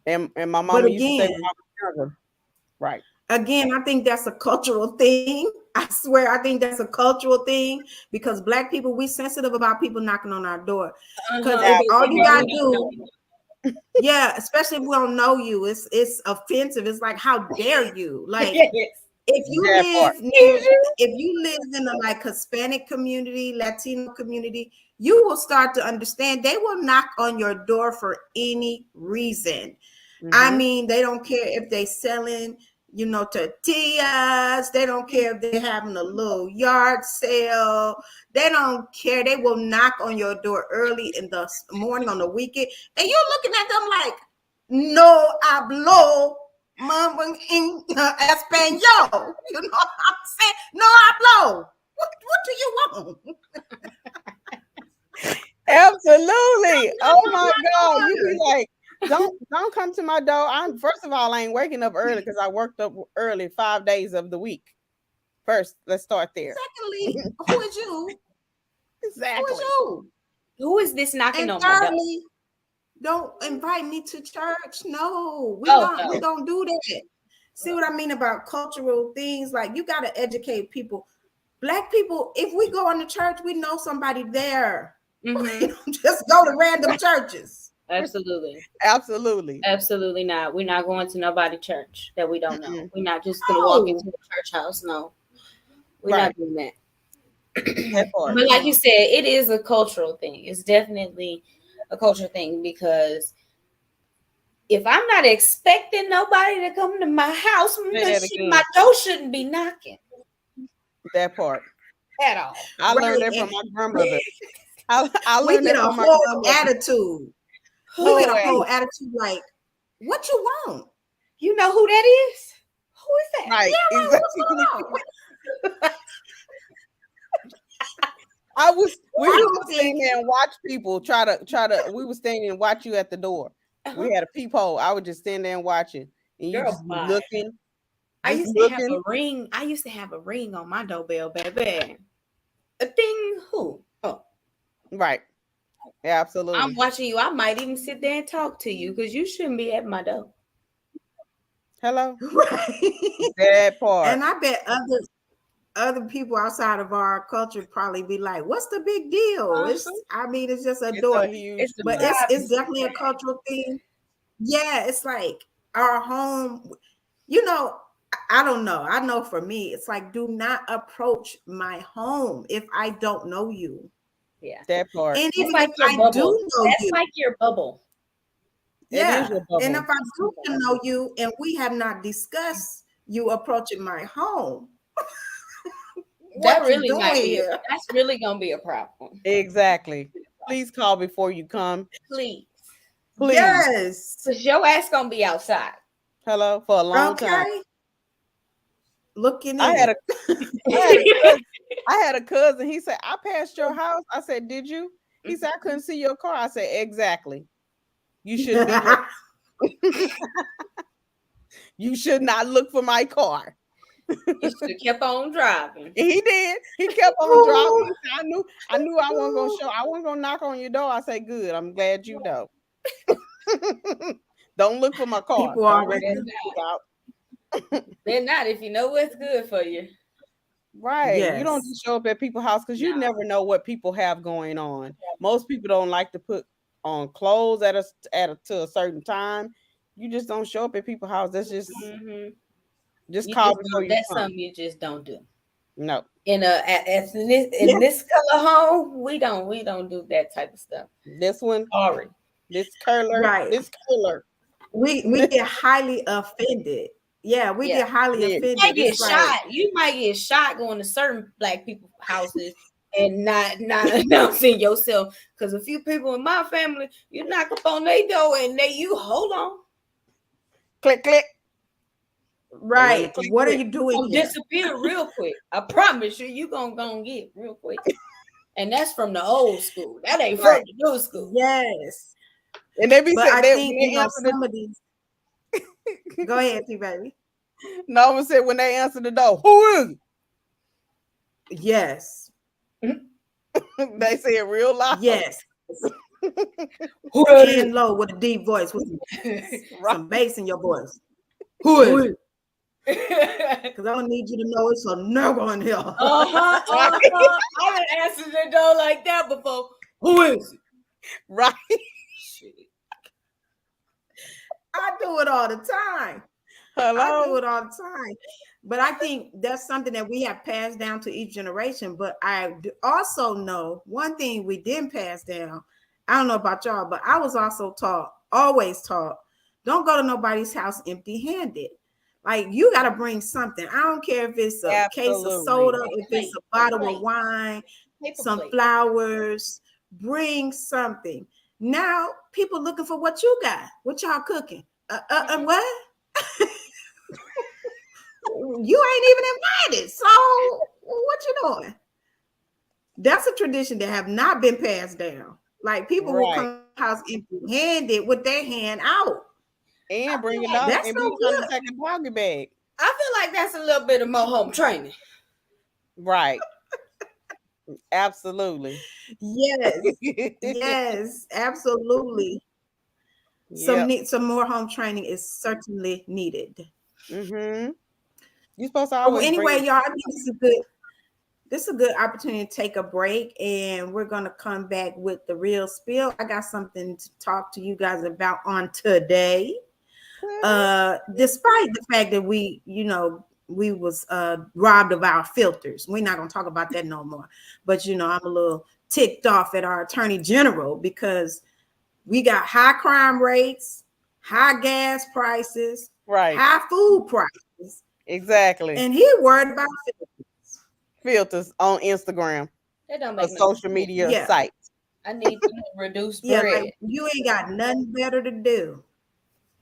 [SPEAKER 2] and my mama used to say, when I was younger, right?
[SPEAKER 4] Again, I think that's a cultural thing. I swear, I think that's a cultural thing because Black people, we sensitive about people knocking on our door. Because if all you gotta do, yeah, especially if we don't know you, it's offensive. It's like, how dare you? Like, if you live in a like Hispanic community, Latino community, you will start to understand they will knock on your door for any reason. I mean, they don't care if they selling, tortillas. They don't care if they're having a little yard sale. They don't care. They will knock on your door early in the morning on the weekend. And you're looking at them like, no hablo en español. You know what I'm saying? No hablo. What do you want?
[SPEAKER 2] Absolutely. Oh my God. You be like, don't come to my door. First of all, I ain't waking up early because I worked up early 5 days of the week. First, let's start there.
[SPEAKER 4] Secondly, who is you?
[SPEAKER 2] Exactly.
[SPEAKER 4] Who is you?
[SPEAKER 3] Who is this knocking on
[SPEAKER 4] And
[SPEAKER 3] my door?
[SPEAKER 4] thirdly, don't invite me to church. No, we don't do that. See what I mean about cultural things? Like you got to educate people. Black people, if we go into church, we know somebody there.
[SPEAKER 3] Mm-hmm.
[SPEAKER 4] We don't just go to random churches.
[SPEAKER 3] Absolutely.
[SPEAKER 2] Absolutely
[SPEAKER 3] not. We're not going to nobody church that we don't know. We're not just gonna walk into the church house. No, we're not doing that. But like you said, it is a cultural thing. It's definitely a cultural thing because if I'm not expecting nobody to come to my house, my door shouldn't be knocking.
[SPEAKER 2] That part.
[SPEAKER 3] At all.
[SPEAKER 2] I learned that from my grandmother. I
[SPEAKER 4] We
[SPEAKER 2] learned
[SPEAKER 4] get
[SPEAKER 2] that
[SPEAKER 4] a
[SPEAKER 2] from my
[SPEAKER 4] whole
[SPEAKER 2] grandmother.
[SPEAKER 4] attitude. We get a whole attitude like, what you want?
[SPEAKER 3] You know who that is? Who is that?
[SPEAKER 2] Right.
[SPEAKER 4] Yeah,
[SPEAKER 2] Exactly.
[SPEAKER 4] what's going on?
[SPEAKER 2] We would stand there and watch people try to we would stand there and watch you at the door. We had a peephole. I would just stand there and watch it. And you just be looking.
[SPEAKER 3] I used to have a ring. I used to have a ring on my doorbell, baby. A thing who? Oh.
[SPEAKER 2] Right. Yeah, absolutely.
[SPEAKER 3] I'm watching you. I might even sit there and talk to you because you shouldn't be at my door.
[SPEAKER 2] Hello.
[SPEAKER 4] Right.
[SPEAKER 2] That part.
[SPEAKER 4] And I bet other people outside of our culture probably be like, what's the big deal? It's just a door. But it's definitely a cultural thing. Yeah, it's like our home, I don't know. I know for me, it's like, do not approach my home if I don't know you.
[SPEAKER 3] Yeah.
[SPEAKER 2] That part.
[SPEAKER 4] And even
[SPEAKER 3] like
[SPEAKER 4] if I do know
[SPEAKER 3] that's
[SPEAKER 4] you.
[SPEAKER 3] like your bubble.
[SPEAKER 4] Yeah.
[SPEAKER 2] It is your bubble.
[SPEAKER 4] And if I do know you and we have not discussed you approaching my home,
[SPEAKER 3] That really might be. That's really gonna be a problem.
[SPEAKER 2] Exactly. Please call before you come.
[SPEAKER 3] Please.
[SPEAKER 4] Yes.
[SPEAKER 3] Because your ass gonna be outside.
[SPEAKER 2] Hello, for a long time.
[SPEAKER 4] Looking in.
[SPEAKER 2] I had a cousin. He said, I passed your house. I said, did you? He said, I couldn't see your car. I said, exactly. You should be. You should not look for my car.
[SPEAKER 3] You should have kept on driving.
[SPEAKER 2] He did. He kept on driving. I knew I wasn't gonna show. I wasn't gonna knock on your door. I said, good. I'm glad you know. Don't look for my car.
[SPEAKER 4] People already
[SPEAKER 2] out.
[SPEAKER 3] They're not if you know what's good for you.
[SPEAKER 2] Right.
[SPEAKER 4] Yes.
[SPEAKER 2] You don't just show up at people's house because you never know what people have going on. Most people don't like to put on clothes to a certain time. You just don't show up at people's house. That's just call before you
[SPEAKER 3] That's
[SPEAKER 2] come.
[SPEAKER 3] something you just don't do.
[SPEAKER 2] No.
[SPEAKER 3] In this color home, we don't do that type of stuff.
[SPEAKER 2] This one,
[SPEAKER 3] sorry.
[SPEAKER 2] This color,
[SPEAKER 4] right?
[SPEAKER 2] This color.
[SPEAKER 4] We get highly offended. Yeah, we get highly offended.
[SPEAKER 3] You might get shot. You might get shot going to certain black people's houses and not announcing yourself. Because a few people in my family, you knock up on their door and you hold on.
[SPEAKER 2] Click, click.
[SPEAKER 4] Right. What are you doing?
[SPEAKER 3] You'll disappear real quick. I promise you gonna get real quick. And that's from the old school. That ain't from the new school.
[SPEAKER 4] Yes.
[SPEAKER 2] And they be
[SPEAKER 4] but
[SPEAKER 2] saying,
[SPEAKER 4] I think some of these. Go ahead, T baby.
[SPEAKER 2] No one said when they answer the door, who is it?
[SPEAKER 4] Yes.
[SPEAKER 2] They say it real loud.
[SPEAKER 4] Yes. And low with a deep voice with some bass in your voice. Who is it? Because I don't need you to know it's a nigga in here.
[SPEAKER 3] I done answered the door like that before. Who is it?
[SPEAKER 2] Right.
[SPEAKER 4] I do it all the time.
[SPEAKER 2] Hello?
[SPEAKER 4] I do it all the time. But I think that's something that we have passed down to each generation. But I also know one thing we didn't pass down. I don't know about y'all, but I was also always taught, don't go to nobody's house empty-handed. Like, you got to bring something. I don't care if it's a case of soda, if it's a bottle of wine, some flowers, bring something. Now, people looking for what you got. What y'all cooking? What? You ain't even invited. So, what you doing? That's a tradition that have not been passed down. Like, people will come to the house empty-handed with their hand out.
[SPEAKER 2] And bring it out and be trying to take a pocket bag.
[SPEAKER 3] I feel like that's a little bit of more home training.
[SPEAKER 2] Right. Absolutely.
[SPEAKER 4] Yes. Yes, absolutely. Some more home training is certainly needed.
[SPEAKER 2] Mm-hmm. You're supposed to
[SPEAKER 4] But
[SPEAKER 2] always
[SPEAKER 4] anyway,
[SPEAKER 2] bring.
[SPEAKER 4] y'all, I think this is a good opportunity to take a break, and we're gonna come back with the real spill. I got something to talk to you guys about on today. Despite the fact that we was robbed of our filters. We're not gonna talk about that no more. But I'm a little ticked off at our attorney general because we got high crime rates, high gas prices,
[SPEAKER 2] Right.
[SPEAKER 4] high food prices,
[SPEAKER 2] Exactly.
[SPEAKER 4] and he worried about
[SPEAKER 2] Filters on Instagram
[SPEAKER 3] That don't
[SPEAKER 2] or
[SPEAKER 3] make no
[SPEAKER 2] social
[SPEAKER 3] sense.
[SPEAKER 2] media
[SPEAKER 4] yeah,
[SPEAKER 2] sites.
[SPEAKER 3] I need to reduce
[SPEAKER 4] yeah,
[SPEAKER 3] bread.
[SPEAKER 4] like you ain't got nothing better to do.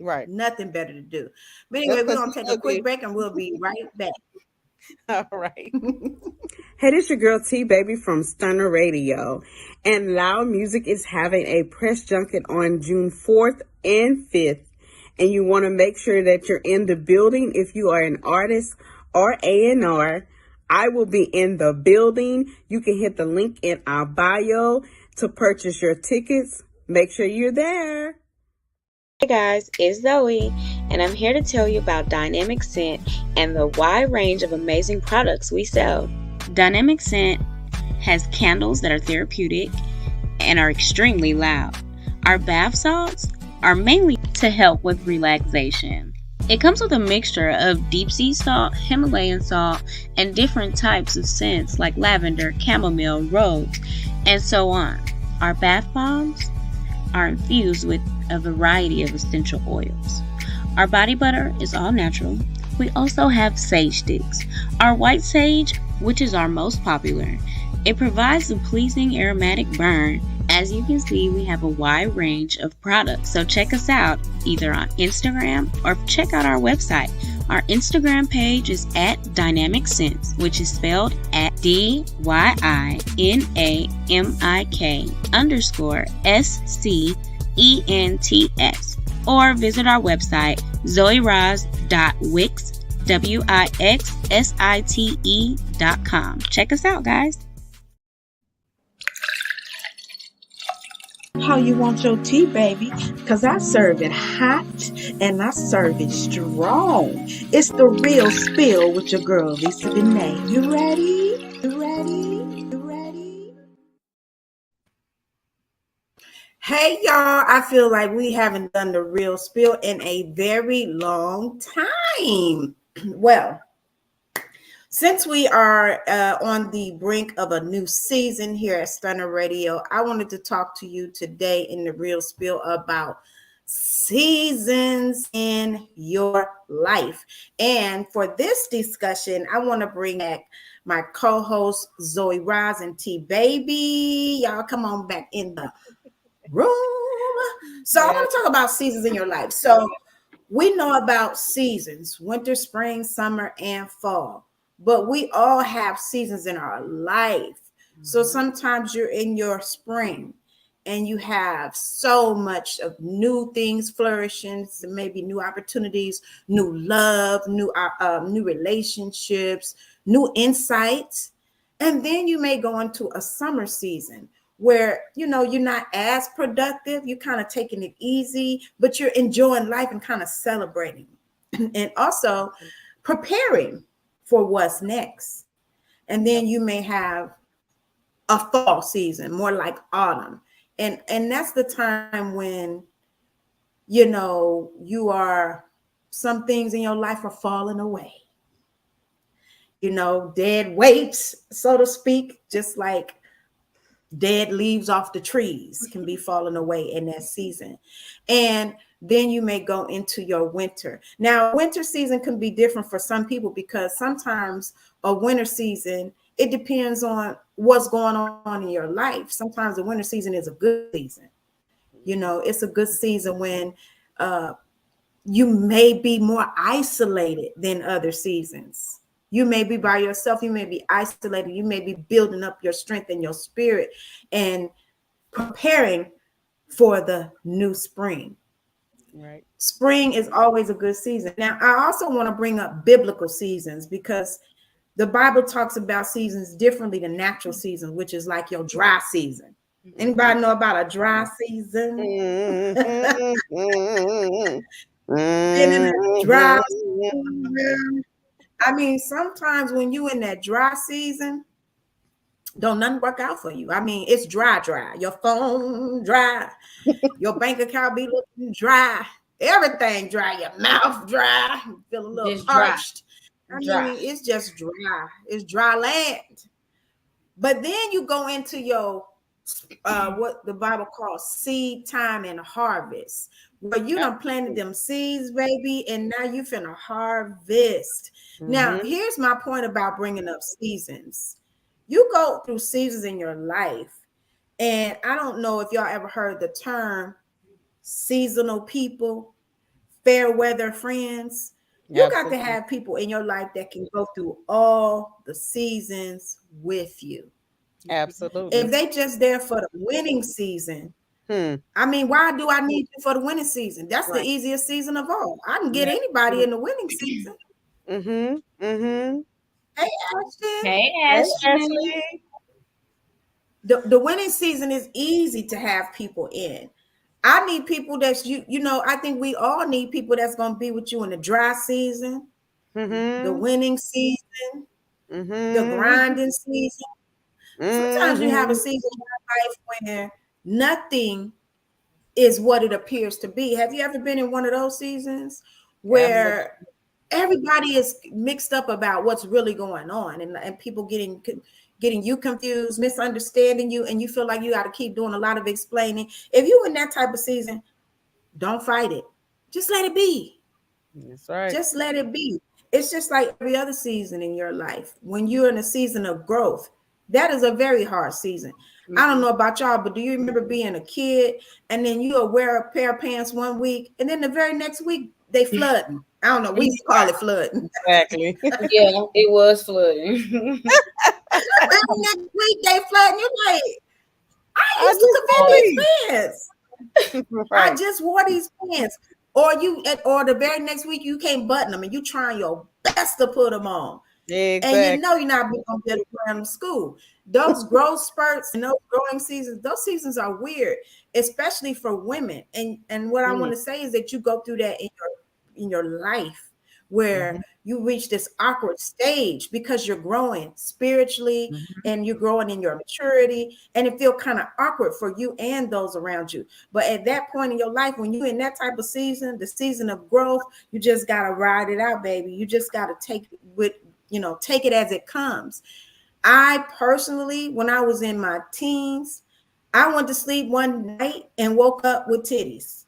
[SPEAKER 2] Right.
[SPEAKER 4] Nothing better to do. But
[SPEAKER 2] That's
[SPEAKER 4] anyway, we're
[SPEAKER 2] because
[SPEAKER 4] gonna
[SPEAKER 2] he's
[SPEAKER 4] take a quick
[SPEAKER 2] ugly.
[SPEAKER 4] break and we'll be right back.
[SPEAKER 2] All right. Hey, this your girl T Baby from Stunner Radio. And Loud Music is having a press junket on June 4th and 5th. And you want to make sure that you're in the building if you are an artist or A&R. I will be in the building. You can hit the link in our bio to purchase your tickets. Make sure you're there.
[SPEAKER 15] Hey guys, it's Zoe, and I'm here to tell you about Dynamic Scent and the wide range of amazing products we sell. Dynamic Scent has candles that are therapeutic and are extremely loud. Our bath salts are mainly to help with relaxation. It comes with a mixture of deep sea salt, Himalayan salt, and different types of scents like lavender, chamomile, rose, and so on. Our bath bombs are infused with a variety of essential oils. Our body butter is all natural. We also have sage sticks. Our white sage, which is our most popular, it provides a pleasing aromatic burn. As you can see, we have a wide range of products. So check us out either on Instagram or check out our website. Our Instagram page is at Dynamic Scents, which is spelled at DYINAMIK_SCENTS, or visit our website zoeyraz.wixsite.com. Check us out, guys.
[SPEAKER 16] How you want your tea, baby? Because I serve it hot and I serve it strong. It's the real spill with your girl, Lisa Denae. You ready? You ready? You ready?
[SPEAKER 4] Hey y'all, I feel like we haven't done the real spill in a very long time. Well, since we are on the brink of a new season here at Stunner Radio, I wanted to talk to you today in the real spill about seasons in your life. And for this discussion, I want to bring back my co-host Zoey Raz and T Baby. Y'all come on back in the room. So I want to talk about seasons in your life. So we know about seasons: winter, spring, summer, and fall. But we all have seasons in our life. So sometimes you're in your spring and you have so much of new things flourishing, maybe new opportunities, new love, new relationships, new insights. And then you may go into a summer season where you're not as productive, you're kind of taking it easy, but you're enjoying life and kind of celebrating and also preparing for what's next. And then you may have a fall season, more like autumn. And that's the time when some things in your life are falling away. Dead weights, so to speak, just like dead leaves off the trees can be falling away in that season. And then you may go into your winter. Now, winter season can be different for some people because sometimes a winter season, it depends on what's going on in your life. Sometimes the winter season is a good season. It's a good season when you may be more isolated than other seasons. You may be by yourself. You may be isolated. You may be building up your strength and your spirit and preparing for the new spring.
[SPEAKER 2] Right.
[SPEAKER 4] Spring is always a good season. Now, I also want to bring up biblical seasons because the Bible talks about seasons differently than natural seasons, which is like your dry season. Anybody know about a dry season? Been in a dry
[SPEAKER 2] Mhm.
[SPEAKER 4] season. I mean, sometimes when you in that dry season, don't nothing work out for you. I mean, it's dry. Your phone dry, your bank account be looking dry, everything dry, your mouth dry, you feel a little
[SPEAKER 3] Just dry.
[SPEAKER 4] parched. I
[SPEAKER 3] Dry.
[SPEAKER 4] mean, it's just dry. It's dry land. But then you go into your what the Bible calls seed time and harvest, where you done planted them seeds, baby, and now you finna harvest. Now,
[SPEAKER 2] Mhm.
[SPEAKER 4] here's my point about bringing up seasons. You go through seasons in your life, and I don't know if y'all ever heard the term seasonal people, fair weather friends. You got to
[SPEAKER 2] Absolutely.
[SPEAKER 4] have people in your life that can go through all the seasons with you. If
[SPEAKER 2] Absolutely.
[SPEAKER 4] they just there for the winning season,
[SPEAKER 2] Hmm.
[SPEAKER 4] I mean, why do I need you for the winning season? That's the
[SPEAKER 2] Right.
[SPEAKER 4] easiest season of all. I can get
[SPEAKER 2] Yeah.
[SPEAKER 4] anybody in the winning season.
[SPEAKER 2] Mhm. Mhm.
[SPEAKER 4] Hey, Ashton.
[SPEAKER 3] Hey,
[SPEAKER 2] Hey,
[SPEAKER 3] Ashley.
[SPEAKER 2] Ashley.
[SPEAKER 4] The winning season is easy to have people in. I need people that's I think we all need people that's gonna be with you in the dry season, the
[SPEAKER 2] Mhm.
[SPEAKER 4] winning season, the
[SPEAKER 2] Mhm.
[SPEAKER 4] grinding season. Sometimes you have a
[SPEAKER 2] Mhm.
[SPEAKER 4] season in your life where nothing is what it appears to be. Have you ever been in one of those seasons
[SPEAKER 2] Absolutely.
[SPEAKER 4] where everybody is mixed up about what's really going on, and people getting you confused, misunderstanding you, and you feel like you got to keep doing a lot of explaining? If you in that type of season, don't fight it. Just let it be.
[SPEAKER 2] That's right.
[SPEAKER 4] Just let it be. It's just like every other season in your life. When you're in a season of growth, that is a very hard season. I don't know about y'all, but do you remember being a kid and then you'll wear a pair of pants one week and then the very next week they flooding? I don't know. We used to call it flooding.
[SPEAKER 2] Exactly.
[SPEAKER 3] Yeah, it was flooding.
[SPEAKER 4] Very next week they flooding. You're like, I
[SPEAKER 2] I
[SPEAKER 4] used to
[SPEAKER 2] just
[SPEAKER 4] could fit
[SPEAKER 2] bought
[SPEAKER 4] these
[SPEAKER 2] these.
[SPEAKER 4] pants. I
[SPEAKER 2] Right.
[SPEAKER 4] just wore these pants. Or the very next week you can't button them and you trying your best to put them on. And you
[SPEAKER 2] Exactly.
[SPEAKER 4] know you're not going to be able to wear them to school. Those growth spurts and those growing seasons, those seasons are weird, especially for women. And what I want
[SPEAKER 2] Mm.
[SPEAKER 4] to say is that you go through that in your life where
[SPEAKER 2] Mhm.
[SPEAKER 4] you reach this awkward stage because you're growing spiritually
[SPEAKER 2] Mhm.
[SPEAKER 4] and you're growing in your maturity, and it feel kind of awkward for you and those around you. But at that point in your life, when you're in that type of season, the season of growth, you just got to ride it out, baby. You just got to take it as it comes. I personally, when I was in my teens, I went to sleep one night and woke up with titties.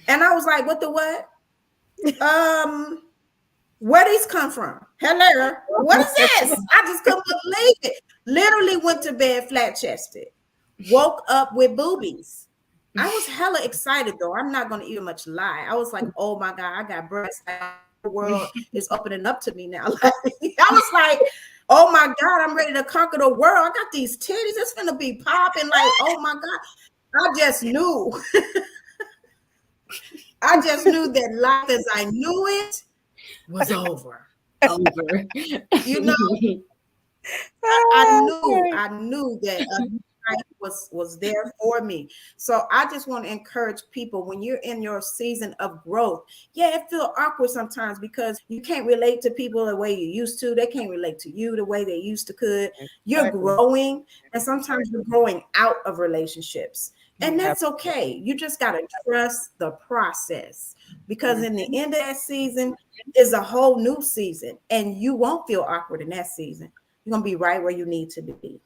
[SPEAKER 4] And I was like, what the what? Um, where these come from? Hello, what is this? I just couldn't believe it. Literally went to bed flat chested, woke up with boobies. I was hella excited though. I'm not gonna even much lie. I was like, oh my God, I got breasts. The world is opening up to me now. Like, I was like, oh my God, I'm ready to conquer the world. I got these titties. It's gonna be popping. Like, oh my God. I just knew. I just knew that life as I knew it was over.
[SPEAKER 3] Over.
[SPEAKER 4] You know, I knew that a new life was there for me. So I just want to encourage people when you're in your season of growth. Yeah, it feels awkward sometimes because you can't relate to people the way you used to. They can't relate to you the way they used to could. You're
[SPEAKER 2] Exactly.
[SPEAKER 4] growing, and sometimes you're growing out of relationships. And that's
[SPEAKER 2] Absolutely.
[SPEAKER 4] okay. You just got to trust the process because in the end of that season is a whole new season, and you won't feel awkward in that season. You're gonna be right where you need to be.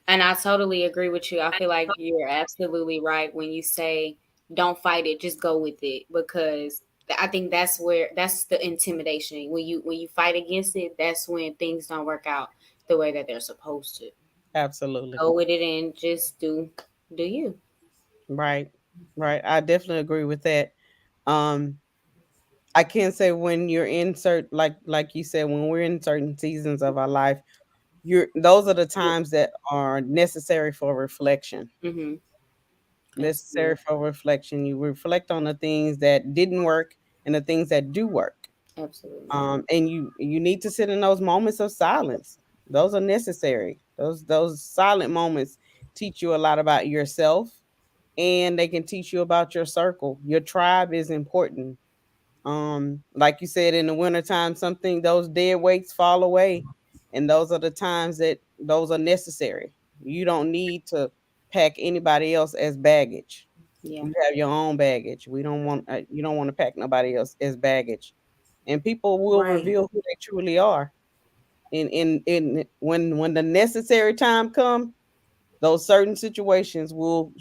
[SPEAKER 3] And I totally agree with you. I feel like you're absolutely right when you say don't fight it, just go with it, because I think that's the intimidation. When you fight against it, that's when things don't work out the way that they're supposed to.
[SPEAKER 2] Absolutely.
[SPEAKER 3] Go with it and just do you.
[SPEAKER 2] Right. Right. I definitely agree with that. Um, I can say when you're in certain like you said, when we're in certain seasons of our life, those are the times that are necessary for reflection.
[SPEAKER 3] Mm-hmm.
[SPEAKER 2] Necessary
[SPEAKER 3] Absolutely.
[SPEAKER 2] for reflection. You reflect on the things that didn't work and the things that do work.
[SPEAKER 3] Absolutely.
[SPEAKER 2] And you need to sit in those moments of silence. Those are necessary. Those silent moments teach you a lot about yourself and they can teach you about your circle. Your tribe is important. Like you said, in the wintertime, something those dead weights fall away, and those are the times that those are necessary. You don't need to pack anybody else as baggage.
[SPEAKER 3] Yeah.
[SPEAKER 2] You have your own baggage. We don't want you don't want to pack nobody else as baggage, and people will
[SPEAKER 4] Right.
[SPEAKER 2] reveal who they truly are. In when the necessary time come, those certain situations will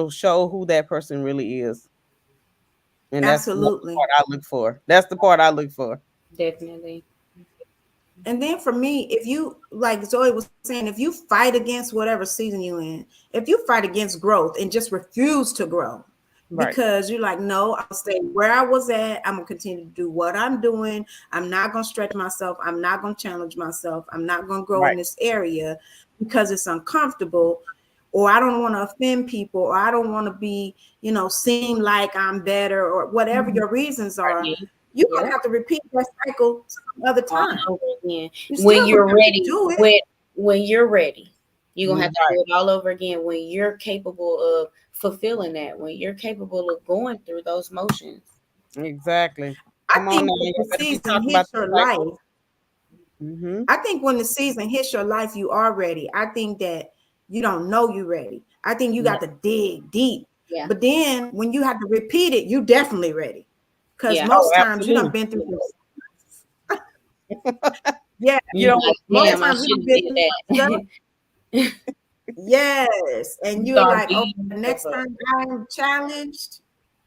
[SPEAKER 2] show who that person really is, and that's the
[SPEAKER 4] Absolutely.
[SPEAKER 2] part I look for. That's the part I look for.
[SPEAKER 3] Definitely.
[SPEAKER 4] And then for me, if you, like Zoe was saying, if you fight against whatever season you in, if you fight against growth and just refuse to grow
[SPEAKER 2] Right.
[SPEAKER 4] because you're like, no, I'll stay where I was at. I'm gonna continue to do what I'm doing. I'm not gonna stretch myself. I'm not gonna challenge myself. I'm not gonna grow in
[SPEAKER 2] Right.
[SPEAKER 4] this area because it's uncomfortable, or I don't want to offend people, or I don't want to be, seem like I'm better, or whatever your reasons are.
[SPEAKER 3] Right.
[SPEAKER 4] You're
[SPEAKER 3] Yeah.
[SPEAKER 4] gonna have to repeat that cycle some other
[SPEAKER 3] All
[SPEAKER 4] time.
[SPEAKER 3] over again.
[SPEAKER 4] You
[SPEAKER 3] When
[SPEAKER 4] still gonna
[SPEAKER 3] you're
[SPEAKER 4] have to
[SPEAKER 3] ready,
[SPEAKER 4] do it.
[SPEAKER 3] when you're ready, you're gonna have to
[SPEAKER 2] Right.
[SPEAKER 3] do it all over again when you're capable of fulfilling that, when you're capable of going through those motions.
[SPEAKER 2] Exactly.
[SPEAKER 4] I
[SPEAKER 2] Come on
[SPEAKER 4] think
[SPEAKER 2] now,
[SPEAKER 4] when
[SPEAKER 2] you
[SPEAKER 4] the
[SPEAKER 2] better be
[SPEAKER 4] season
[SPEAKER 2] talking about
[SPEAKER 4] hits
[SPEAKER 2] the
[SPEAKER 4] your
[SPEAKER 2] cycle.
[SPEAKER 4] life,
[SPEAKER 2] Mm-hmm.
[SPEAKER 4] I think when the season hits your life, you are ready. I think that you don't know you're ready. I think you
[SPEAKER 2] Yeah.
[SPEAKER 4] got to dig deep.
[SPEAKER 3] Yeah.
[SPEAKER 4] But then when you have to repeat it, you definitely ready. Because
[SPEAKER 3] Yeah.
[SPEAKER 2] Oh,
[SPEAKER 4] most times you done
[SPEAKER 2] absolutely.
[SPEAKER 4] been through some, yeah,
[SPEAKER 2] You don't.
[SPEAKER 3] Like,
[SPEAKER 4] most
[SPEAKER 3] damn, I
[SPEAKER 4] times you done
[SPEAKER 3] shouldn't
[SPEAKER 4] been
[SPEAKER 3] did
[SPEAKER 4] through some stuff.
[SPEAKER 3] that.
[SPEAKER 4] Yes. And
[SPEAKER 3] You
[SPEAKER 4] you're
[SPEAKER 3] start
[SPEAKER 4] like, okay,
[SPEAKER 3] beating
[SPEAKER 4] the
[SPEAKER 3] yourself
[SPEAKER 4] next
[SPEAKER 3] up.
[SPEAKER 4] time I'm challenged,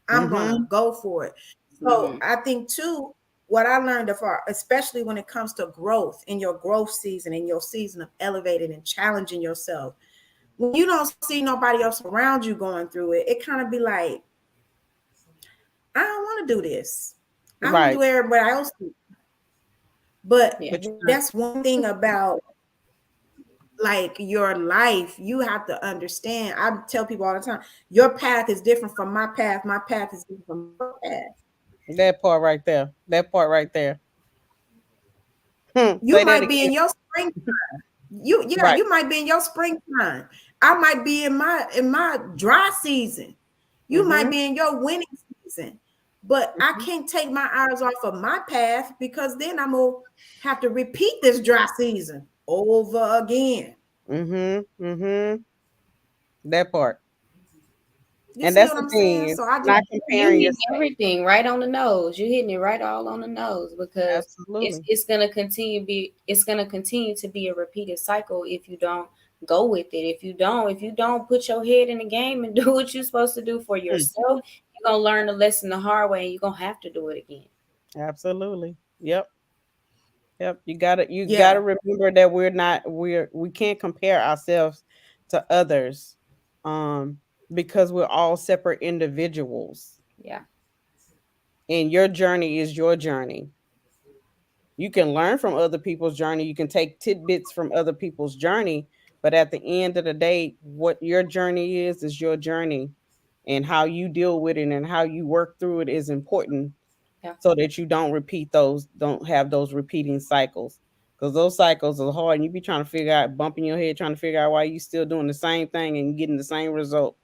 [SPEAKER 4] I'm gonna
[SPEAKER 2] Mm-hmm.
[SPEAKER 4] go for it. So
[SPEAKER 3] Hmm.
[SPEAKER 4] I think too, what I learned of our, especially when it comes to growth in your growth season, in your season of elevating and challenging yourself, when you don't see nobody else around you going through it, it kind of be like, I don't want to do this. I want to
[SPEAKER 2] Right.
[SPEAKER 4] do everybody else. But
[SPEAKER 3] Yeah.
[SPEAKER 2] But you're not.
[SPEAKER 4] that's one thing about like your life. You have to understand. I tell people all the time, your path is different from my path. My path is different from your path.
[SPEAKER 2] That part right there. That part right there.
[SPEAKER 4] You
[SPEAKER 2] Say that
[SPEAKER 4] might be
[SPEAKER 2] again.
[SPEAKER 4] in your spring. Yeah,
[SPEAKER 2] Right.
[SPEAKER 4] you might be in your springtime. I might be in my dry season. You might
[SPEAKER 2] Mm-hmm.
[SPEAKER 4] be in your winning season. But I
[SPEAKER 2] Mm-hmm.
[SPEAKER 4] can't take my eyes off of my path because then I'm gonna have to repeat this dry season over again.
[SPEAKER 2] Mm-hmm. Mm-hmm. That part.
[SPEAKER 4] You
[SPEAKER 2] And
[SPEAKER 4] see
[SPEAKER 2] that's
[SPEAKER 4] what
[SPEAKER 2] the
[SPEAKER 4] I'm
[SPEAKER 2] thing
[SPEAKER 4] saying?
[SPEAKER 2] is
[SPEAKER 4] So I just
[SPEAKER 2] not
[SPEAKER 3] You
[SPEAKER 2] comparing
[SPEAKER 3] hitting
[SPEAKER 2] yourself.
[SPEAKER 3] everything right on the nose. You hitting it right all on the nose because
[SPEAKER 2] Absolutely.
[SPEAKER 3] it's gonna continue to be a repeated cycle if you don't go with it. If you don't put your head in the game and do what you're supposed to do for
[SPEAKER 2] Mm.
[SPEAKER 3] yourself, you're gonna learn the lesson the hard way and you're gonna have to do it again.
[SPEAKER 2] Absolutely. Yep. Yep. You gotta
[SPEAKER 4] yeah,
[SPEAKER 2] remember that we can't compare ourselves to others. Um, because we're all separate individuals.
[SPEAKER 3] Yeah.
[SPEAKER 2] And your journey is your journey. You can learn from other people's journey. You can take tidbits from other people's journey, but at the end of the day, what your journey is your journey, and how you deal with it and how you work through it is important,
[SPEAKER 3] Yeah.
[SPEAKER 2] so that you don't have those repeating cycles, because those cycles are hard, and you be trying to figure out, bumping your head trying to figure out why you still doing the same thing and getting the same result.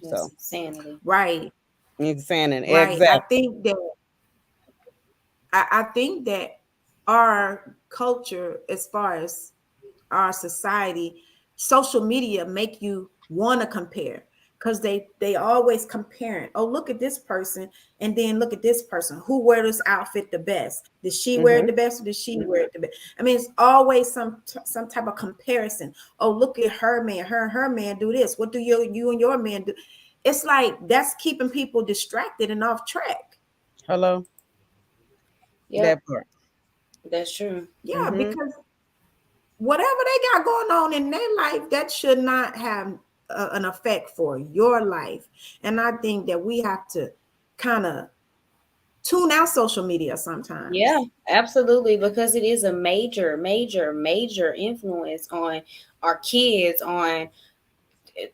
[SPEAKER 3] That's
[SPEAKER 2] So
[SPEAKER 3] insanity.
[SPEAKER 4] right,
[SPEAKER 2] exactly.
[SPEAKER 4] right. I
[SPEAKER 2] Exactly.
[SPEAKER 4] think that I think that our culture, as far as our society, social media make you want to compare because they always comparing. Oh, look at this person, and then look at this person. Who wear this outfit the best? Did she wear it
[SPEAKER 2] Hmm.
[SPEAKER 4] the best, or did she wear it the best? I mean, it's always some type of comparison. Oh, look at her man, her man do this. What do you and your man do? It's like that's keeping people distracted and off track.
[SPEAKER 2] Hello.
[SPEAKER 3] Yep,
[SPEAKER 2] That part.
[SPEAKER 3] that's true.
[SPEAKER 4] Yeah,
[SPEAKER 2] Hmm.
[SPEAKER 4] because whatever they got going on in their life, that should not have an effect for your life. And I think that we have to kind of tune out social media
[SPEAKER 3] Yeah,
[SPEAKER 4] sometimes.
[SPEAKER 3] absolutely, because it is a major, major, major influence on our kids, on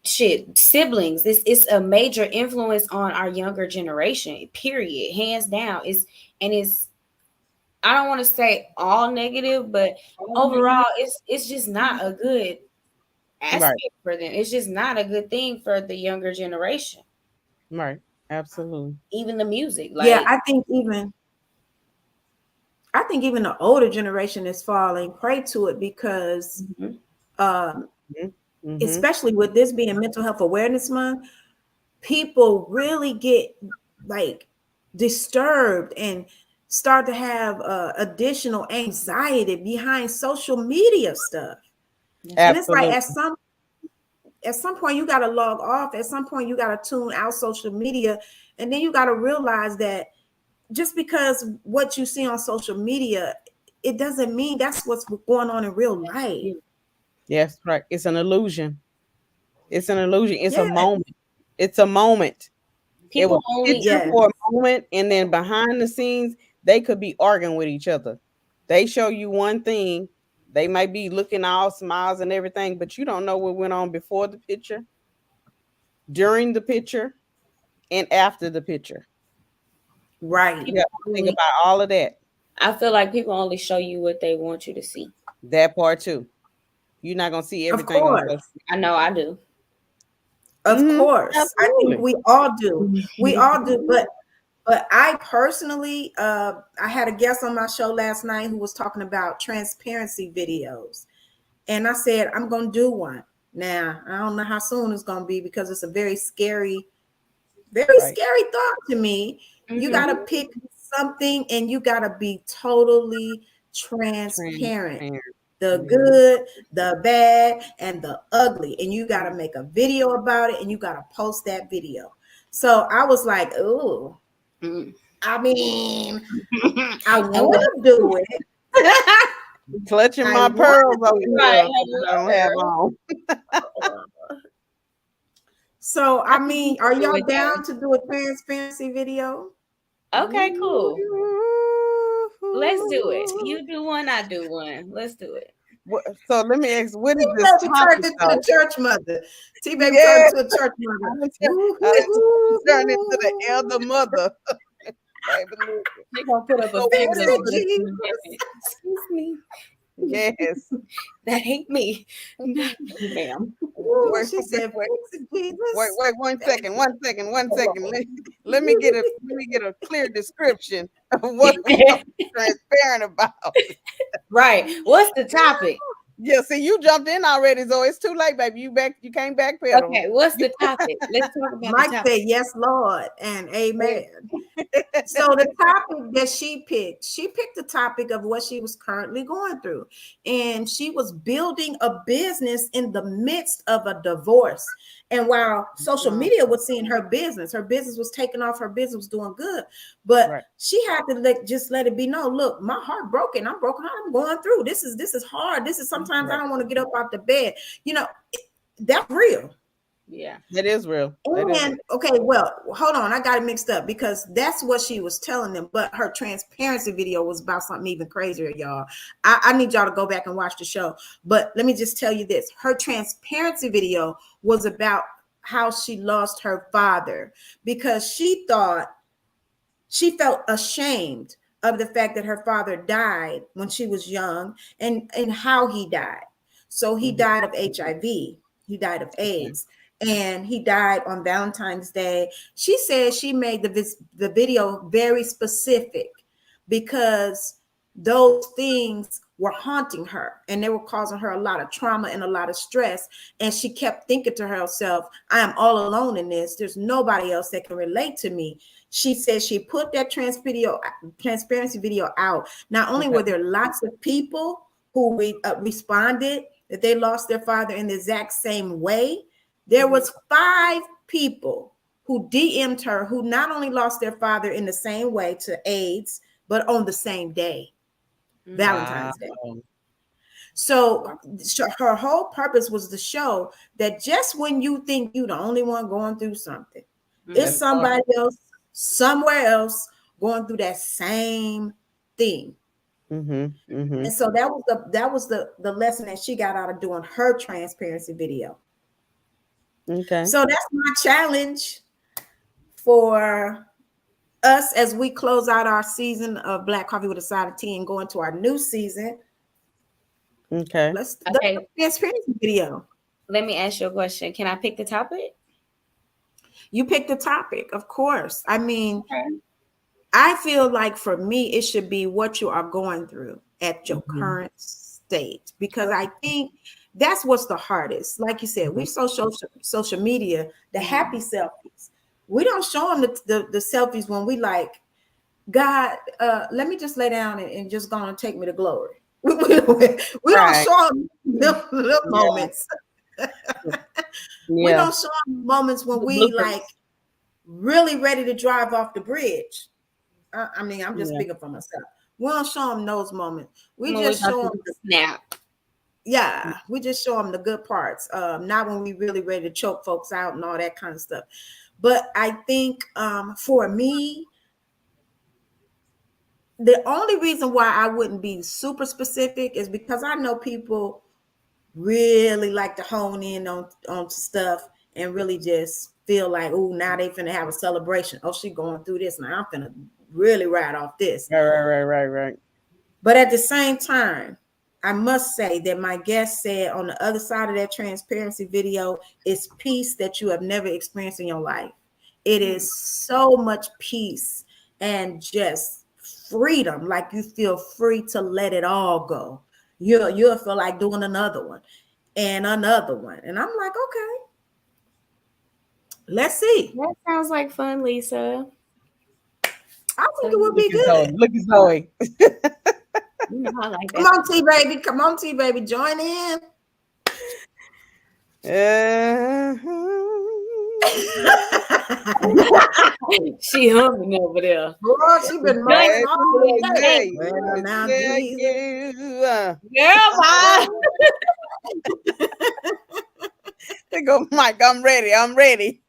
[SPEAKER 3] shit, siblings. It's a major influence on our younger generation, period. Hands down. It's I don't want to say all negative, but overall it's just not a good aspect for them. It's just not a good thing for the younger generation.
[SPEAKER 2] Right. Absolutely.
[SPEAKER 3] Even the music.
[SPEAKER 4] Yeah, I think even the older generation is falling prey to it because especially with this being Mental Health Awareness Month, people really get like disturbed and start to have additional anxiety behind social media stuff. And it's like at some point you got to log off. At some point you got to tune out social media, and then you got to realize that just because what you see on social media, it doesn't mean that's what's going on in real life.
[SPEAKER 2] Yes, right. It's an illusion. It's a moment. It's a moment. It will hit you for a moment, and then behind the scenes, they could be arguing with each other. They show you one thing. They might be looking all smiles and everything, but you don't know what went on before the picture, during the picture, and after the picture.
[SPEAKER 4] Right.
[SPEAKER 2] Yeah, think about all of that.
[SPEAKER 3] I feel like people only show you what they want you to see.
[SPEAKER 2] That part too. You're not gonna see everything.
[SPEAKER 4] Of course.
[SPEAKER 3] I know I do.
[SPEAKER 4] Of course.
[SPEAKER 2] Absolutely.
[SPEAKER 4] I think we all do. We all do. But I personally, I had a guest on my show last night who was talking about transparency videos. And I said, I'm going to do one. Now, I don't know how soon it's going to be because it's a very scary thought to me. You got to pick something and you got to be totally transparent. The good, the bad, and the ugly. And you got to make a video about it and you got to post that video. So I was like, ooh, I mean, I want to do it.
[SPEAKER 2] Clutching my pearls over here. I don't have on.
[SPEAKER 4] So, I mean, are y'all down to do a transparency video?
[SPEAKER 3] Okay, cool. Let's do it. You do one, I do one. Let's do it.
[SPEAKER 2] So let me ask, what is this
[SPEAKER 4] T-Baby
[SPEAKER 2] topic?
[SPEAKER 4] turned into the church mother. T-Baby turned into a church mother.
[SPEAKER 2] Turned into the elder mother.
[SPEAKER 3] They're going to put up a
[SPEAKER 2] Excuse me. Yes.
[SPEAKER 3] That ain't me. Not me, ma'am.
[SPEAKER 4] She said,
[SPEAKER 2] wait 1 second. Let me get a clear description of what we're transparent about.
[SPEAKER 3] Right. What's the topic?
[SPEAKER 2] Yeah, see, you jumped in already, Zoe. It's too late, baby. You can't backpedal.
[SPEAKER 3] Okay, what's the topic? Let's talk about
[SPEAKER 4] Mike
[SPEAKER 3] the topic.
[SPEAKER 4] said, yes, Lord, and amen. So the topic that she picked the topic of what she was currently going through. And she was building a business in the midst of a divorce. And while social media was seeing her business was taking off, her business was doing good. But she had to just let it be known, look, my heart broken. I'm broken. I'm going through. This is hard. This is sometimes I don't want to get up out the bed. You know, that's real.
[SPEAKER 3] Yeah,
[SPEAKER 2] that is real.
[SPEAKER 4] And okay, well, hold on, I got it mixed up because that's what she was telling them, but her transparency video was about something even crazier, y'all. I need y'all to go back and watch the show. But let me just tell you this: her transparency video was about how she lost her father because she felt ashamed of the fact that her father died when she was young and how he died. So he died of HIV, he died of AIDS. And he died on Valentine's Day. She said she made the video very specific because those things were haunting her and they were causing her a lot of trauma and a lot of stress. And she kept thinking to herself, I am all alone in this. There's nobody else that can relate to me. She said she put that transparency video out. Not only were there lots of people who responded that they lost their father in the exact same way, there was 5 people who DM'd her who not only lost their father in the same way to AIDS, but on the same day, Valentine's Day. So her whole purpose was to show that just when you think you're the only one going through something, it's somebody else, somewhere else going through that same thing. And so that was the lesson that she got out of doing her transparency video.
[SPEAKER 2] Okay.
[SPEAKER 4] So that's my challenge for us as we close out our season of Black Coffee with a Side of Tea and go into our new season.
[SPEAKER 2] Okay.
[SPEAKER 4] Let's do a transparency video.
[SPEAKER 3] let me ask you a question. Can I pick the topic?
[SPEAKER 4] You pick the topic, of course. I mean,
[SPEAKER 3] Okay.
[SPEAKER 4] I feel like for me, it should be what you are going through at your current state, because I think that's what's the hardest. Like you said, we social media, the happy selfies. We don't show them the selfies when we like, God, let me just lay down and just go and take me to glory. We don't show them the moments. We don't show them moments when we like really ready to drive off the bridge. I mean, I'm just speaking for myself. We don't show them those moments. We just show them
[SPEAKER 3] the snap.
[SPEAKER 4] Yeah, we just show them the good parts. Not when we really ready to choke folks out and all that kind of stuff. But I think for me, the only reason why I wouldn't be super specific is because I know people really like to hone in on stuff and really just feel like, oh, now they finna have a celebration. Oh, she going through this. Now I'm finna really ride off this.
[SPEAKER 2] Right.
[SPEAKER 4] But at the same time, I must say that my guest said on the other side of that transparency video is peace that you have never experienced in your life. It is so much peace and just freedom. Like you feel free to let it all go. You'll feel like doing another one and another one. And I'm like, okay, let's see.
[SPEAKER 3] That sounds like fun, Lisa.
[SPEAKER 4] I think it would be good.
[SPEAKER 2] Look at Zoe.
[SPEAKER 3] You know, I like that.
[SPEAKER 4] Come on, T baby. Come on, T baby. Join in.
[SPEAKER 3] She humming over there.
[SPEAKER 4] Boy, she been moaning all day.
[SPEAKER 2] Well,
[SPEAKER 4] now,
[SPEAKER 2] They go, Mike, I'm ready.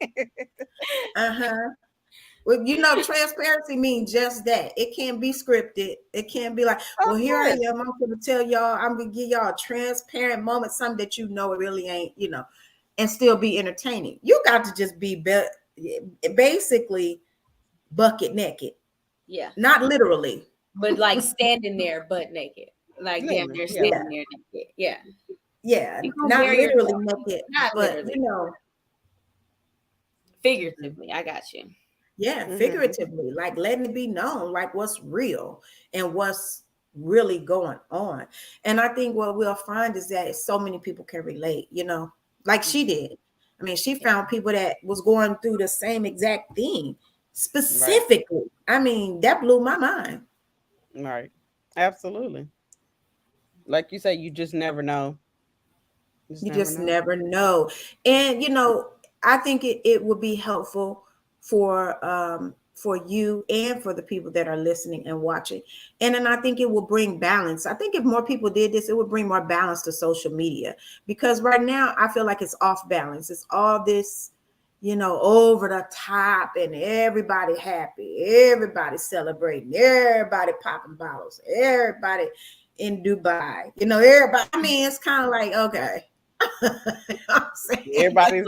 [SPEAKER 4] Well, you know, transparency means just that. It can't be scripted. It can't be like, well, here I am. I'm going to tell y'all, I'm going to give y'all a transparent moment, something that you know it really ain't, you know, and still be entertaining. You got to just be basically bucket naked.
[SPEAKER 3] Yeah.
[SPEAKER 4] Not literally.
[SPEAKER 3] But like standing there butt naked. Like damn, they're standing there naked. Yeah.
[SPEAKER 4] Yeah. Not literally naked.
[SPEAKER 3] Not
[SPEAKER 4] but,
[SPEAKER 3] literally.
[SPEAKER 4] You know.
[SPEAKER 3] Figuratively, I got you.
[SPEAKER 4] Yeah, figuratively, like letting it be known, like what's real and what's really going on. And I think what we'll find is that so many people can relate, you know, like she did. I mean, she found people that was going through the same exact thing specifically. Right. I mean, that blew my mind.
[SPEAKER 2] Right. Absolutely. Like you say, you just never know.
[SPEAKER 4] You just never know. And, you know, I think it would be helpful for you and for the people that are listening and watching. And then I think it will bring balance. I think if more people did this, it would bring more balance to social media, because right now I feel like it's off balance. It's all this, you know, over the top and everybody happy, everybody celebrating, everybody popping bottles, everybody in Dubai, you know, everybody. I mean, it's kind of like, okay.
[SPEAKER 2] Everybody's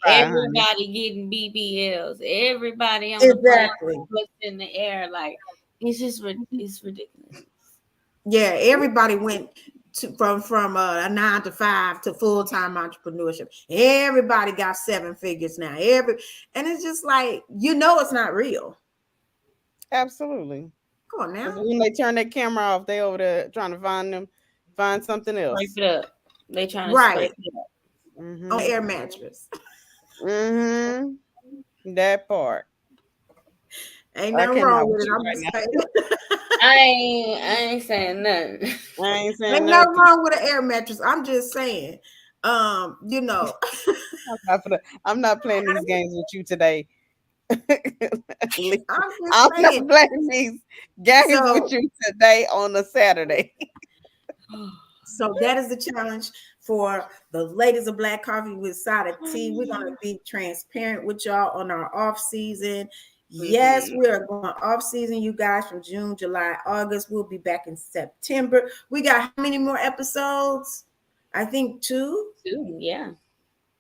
[SPEAKER 3] everybody getting BBLs. Everybody on the in the air. Like it's ridiculous.
[SPEAKER 4] Yeah, everybody went from a 9 to 5 to full-time entrepreneurship. Everybody got 7 figures now. And it's just like, you know, it's not real.
[SPEAKER 2] Absolutely.
[SPEAKER 4] Come on now.
[SPEAKER 2] When they turn their camera off, they over there trying to find something else.
[SPEAKER 3] Scrape it up. They trying to
[SPEAKER 4] scrape
[SPEAKER 3] it up.
[SPEAKER 4] On air mattress.
[SPEAKER 2] That part.
[SPEAKER 4] Ain't nothing wrong with it. I'm just saying.
[SPEAKER 3] I ain't saying nothing.
[SPEAKER 4] Ain't nothing wrong with an air mattress. I'm just saying. You know.
[SPEAKER 2] I'm not playing these games with you today.
[SPEAKER 4] I'm
[SPEAKER 2] not playing these games with you today on a Saturday.
[SPEAKER 4] So that is the challenge for the ladies of Black Coffee with a Side of Tea. We're going to be transparent with y'all on our off season. Yes, we are going off season, you guys, from June, July, August. We'll be back in September. We got how many more episodes? I think 2.
[SPEAKER 3] 2, yeah.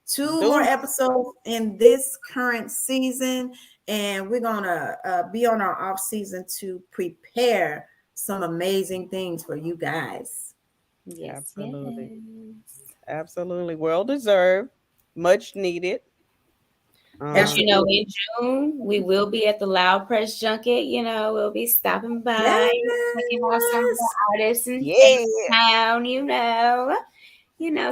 [SPEAKER 4] 2 more episodes in this current season. And we're going to be on our off season to prepare some amazing things for you guys.
[SPEAKER 3] Yes,
[SPEAKER 2] absolutely.
[SPEAKER 3] Yes.
[SPEAKER 2] Absolutely. Well deserved. Much needed.
[SPEAKER 3] But
[SPEAKER 2] Um,
[SPEAKER 3] in June we will be at the Loud Press Junket. We'll be stopping by, checking out some of the
[SPEAKER 4] Yes.
[SPEAKER 3] artists in
[SPEAKER 2] yeah.
[SPEAKER 3] town.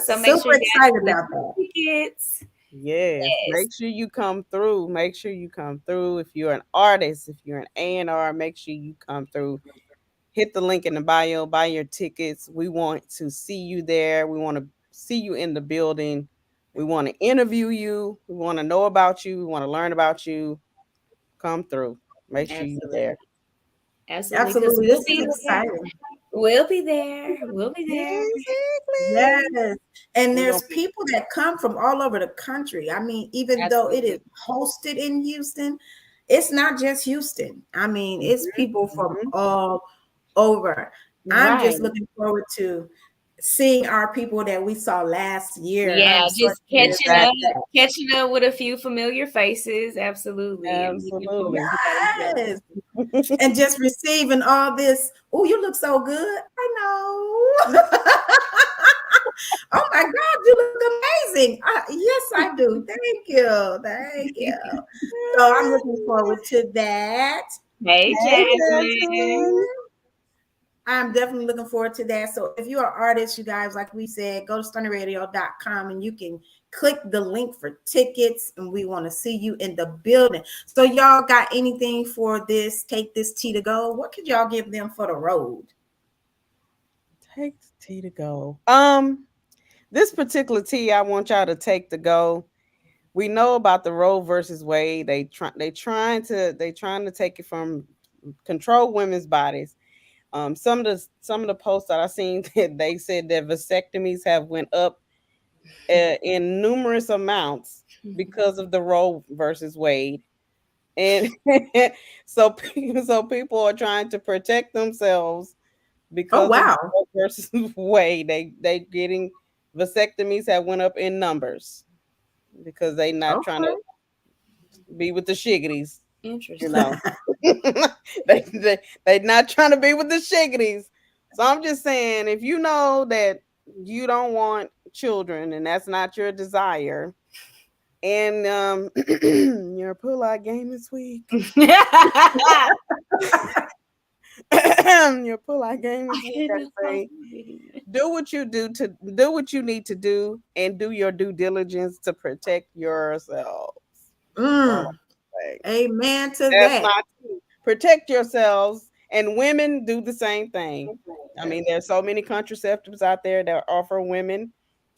[SPEAKER 3] So make
[SPEAKER 4] Super
[SPEAKER 3] sure you guys
[SPEAKER 4] excited
[SPEAKER 3] get
[SPEAKER 4] about that.
[SPEAKER 3] your tickets.
[SPEAKER 2] Yes.
[SPEAKER 3] Yes,
[SPEAKER 2] Make sure you come through. Make sure you come through. If you're an artist, if you're an A&R, make sure you come through. Hit the link in the bio, buy your tickets. We want to see you there. We want to see you in the building. We want to interview you. We want to know about you. We want to learn about you. Come through. Make sure you're there.
[SPEAKER 3] absolutely. Because
[SPEAKER 4] Absolutely.
[SPEAKER 3] we'll
[SPEAKER 4] This is
[SPEAKER 3] be there.
[SPEAKER 4] exciting.
[SPEAKER 3] We'll be there. We'll be there.
[SPEAKER 2] Exactly.
[SPEAKER 4] Yes. And
[SPEAKER 2] We're gonna
[SPEAKER 4] there's people that come from all over the country. I mean, even though it is
[SPEAKER 3] Absolutely.
[SPEAKER 4] hosted in Houston, it's not just Houston. I mean, it's people from
[SPEAKER 2] Mhm.
[SPEAKER 4] all over. I'm
[SPEAKER 3] Right.
[SPEAKER 4] just looking forward to seeing our people that we saw last year.
[SPEAKER 3] Yeah,
[SPEAKER 4] I'm so
[SPEAKER 3] just
[SPEAKER 4] excited about that.
[SPEAKER 3] catching up with a few familiar faces. Absolutely. I'm looking forward
[SPEAKER 2] Absolutely.
[SPEAKER 3] to that
[SPEAKER 4] Yes. And just receiving all this. Oh, you look so good. I know. Oh my God, you look amazing. Yes, I do. Thank you. Thank you. So I'm looking forward to that.
[SPEAKER 3] Hey,
[SPEAKER 2] Hey,
[SPEAKER 3] Jasmine.
[SPEAKER 2] Jasmine.
[SPEAKER 4] I'm definitely looking forward to that. So if you're an artist, you guys, like we said, go to stunnerradio.com and you can click the link for tickets. And we want to see you in the building. So y'all got anything for this? Take this tea to go. What could y'all give them for the road?
[SPEAKER 2] Take the tea to go. This particular tea I want y'all to take to go. We know about the Roe versus Wade. They trying to take it from control women's bodies. Some of the posts that I seen that they said that vasectomies have went up in numerous amounts because of the Roe versus Wade, and so people are trying to protect themselves
[SPEAKER 4] Oh,
[SPEAKER 2] because of
[SPEAKER 4] wow.
[SPEAKER 2] Roe versus Wade. They getting vasectomies have went up in numbers because they not trying
[SPEAKER 4] Okay.
[SPEAKER 2] to be with the shiggities, you
[SPEAKER 3] Interesting.
[SPEAKER 2] know. They not trying to be with the shiggities. So I'm just saying, if you know that you don't want children and that's not your desire, and your pull-out game is weak, your pull-out game is weak, I say, do what you do what you need to do and do your due diligence to protect yourselves. That's all
[SPEAKER 4] Mm,
[SPEAKER 2] I'm saying.
[SPEAKER 4] amen to
[SPEAKER 2] That's
[SPEAKER 4] that.
[SPEAKER 2] my truth. Protect yourselves, and women do the same thing. I mean, there's so many contraceptives out there that offer women,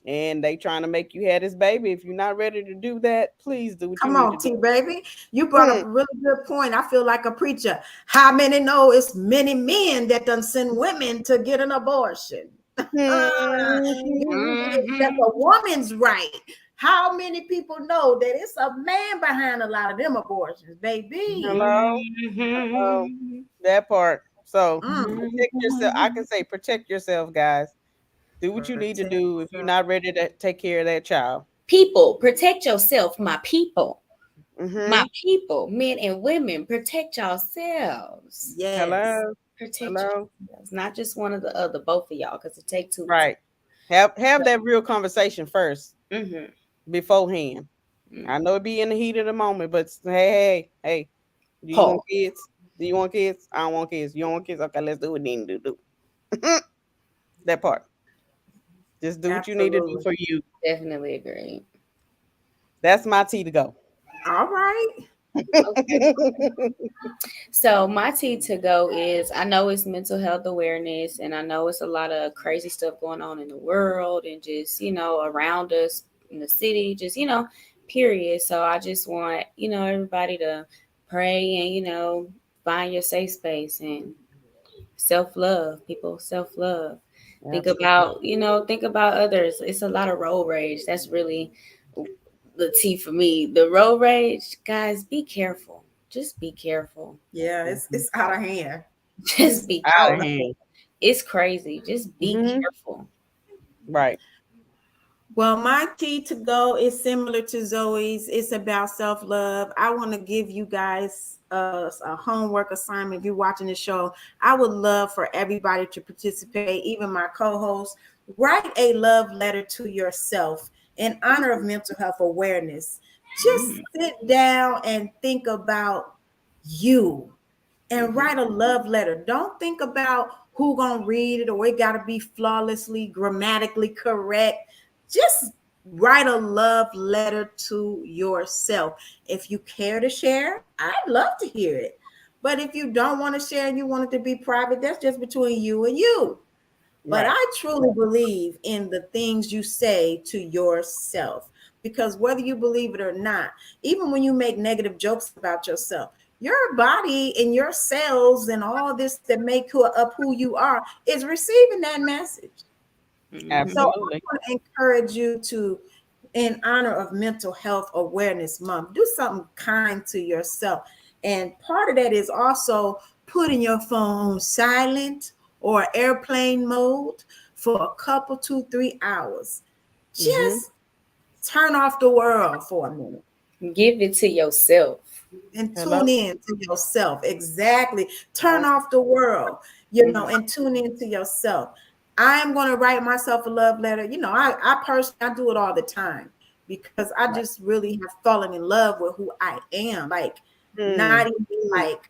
[SPEAKER 2] and they trying to make you have this baby. If you're not ready to do that, please do what you
[SPEAKER 4] Come
[SPEAKER 2] need to
[SPEAKER 4] on,
[SPEAKER 2] do.
[SPEAKER 4] T baby. You brought
[SPEAKER 2] Hmm.
[SPEAKER 4] up a really good point. I feel like a preacher. How many know it's many men that done send women to get an abortion? That's
[SPEAKER 2] Mhm.
[SPEAKER 4] a woman's right. How many people know that it's a man behind a lot of them abortions, baby?
[SPEAKER 2] Hello, hello, that part. So
[SPEAKER 4] Mm.
[SPEAKER 2] protect yourself. I can say protect yourself, guys. Do what you need to
[SPEAKER 4] Protect
[SPEAKER 2] do if you're
[SPEAKER 4] yourself.
[SPEAKER 2] not ready to take care of that child.
[SPEAKER 3] People, protect yourself, my people. My
[SPEAKER 2] Mm-hmm.
[SPEAKER 3] people, men and women, protect yourselves.
[SPEAKER 4] Yes.
[SPEAKER 2] Hello,
[SPEAKER 3] Protect
[SPEAKER 2] hello.
[SPEAKER 3] yourselves. Not just one or the other, both of y'all, because it takes two to
[SPEAKER 2] Right. Have that real conversation first
[SPEAKER 3] tango.
[SPEAKER 2] beforehand. I know it be in the heat of the moment, but hey, do you want
[SPEAKER 3] Paul.
[SPEAKER 2] kids? Do you want kids? I don't want kids. You don't want kids? Okay, let's do it then. Do. That part. Just do what you need to do
[SPEAKER 4] Absolutely.
[SPEAKER 2] for you.
[SPEAKER 3] Definitely agree.
[SPEAKER 2] That's my tea to go.
[SPEAKER 4] All right.
[SPEAKER 3] Okay. So my tea to go is I know it's mental health awareness and I know it's a lot of crazy stuff going on in the world and just, around us in the city, just, period. So I just want, everybody to pray and, find your safe space and self-love, people, self-love.
[SPEAKER 2] Absolutely.
[SPEAKER 3] Think about others. It's a lot of road rage. That's really the tea for me. The road rage, guys, be careful. Just be careful.
[SPEAKER 4] Yeah, it's out of hand.
[SPEAKER 3] Just be
[SPEAKER 2] Out of
[SPEAKER 3] careful.
[SPEAKER 2] hand.
[SPEAKER 3] It's crazy. Just be
[SPEAKER 2] Hmm.
[SPEAKER 3] careful.
[SPEAKER 2] Right.
[SPEAKER 4] Well, my tea to go is similar to Zoe's. It's about self-love. I want to give you guys a homework assignment. If you're watching the show, I would love for everybody to participate, even my co-host. Write a love letter to yourself in honor of mental health awareness. Just sit down and think about you and write a love letter. Don't think about who gonna read it or it gotta be flawlessly grammatically correct. Just write a love letter to yourself. If you care to share, I'd love to hear it. But if you don't want to share and you want it to be private, that's just between you and you. But
[SPEAKER 2] Right.
[SPEAKER 4] I truly believe in the things you say to yourself, because whether you believe it or not, even when you make negative jokes about yourself, your body and your cells and all this that make up who you are is receiving that message. So I
[SPEAKER 2] Absolutely.
[SPEAKER 4] want to encourage you to, in honor of Mental Health Awareness Month, do something kind to yourself. And part of that is also putting your phone on silent or airplane mode for a couple, 2, 3 hours. Just turn off the world for a minute.
[SPEAKER 3] Give it to yourself.
[SPEAKER 4] And
[SPEAKER 2] Hello?
[SPEAKER 4] tune in to yourself. Exactly. Turn off the world, you know, and tune in to yourself. I am going to write myself a love letter. You know, I personally, I do it all the time because I just really have fallen in love with who I am. Like, not even like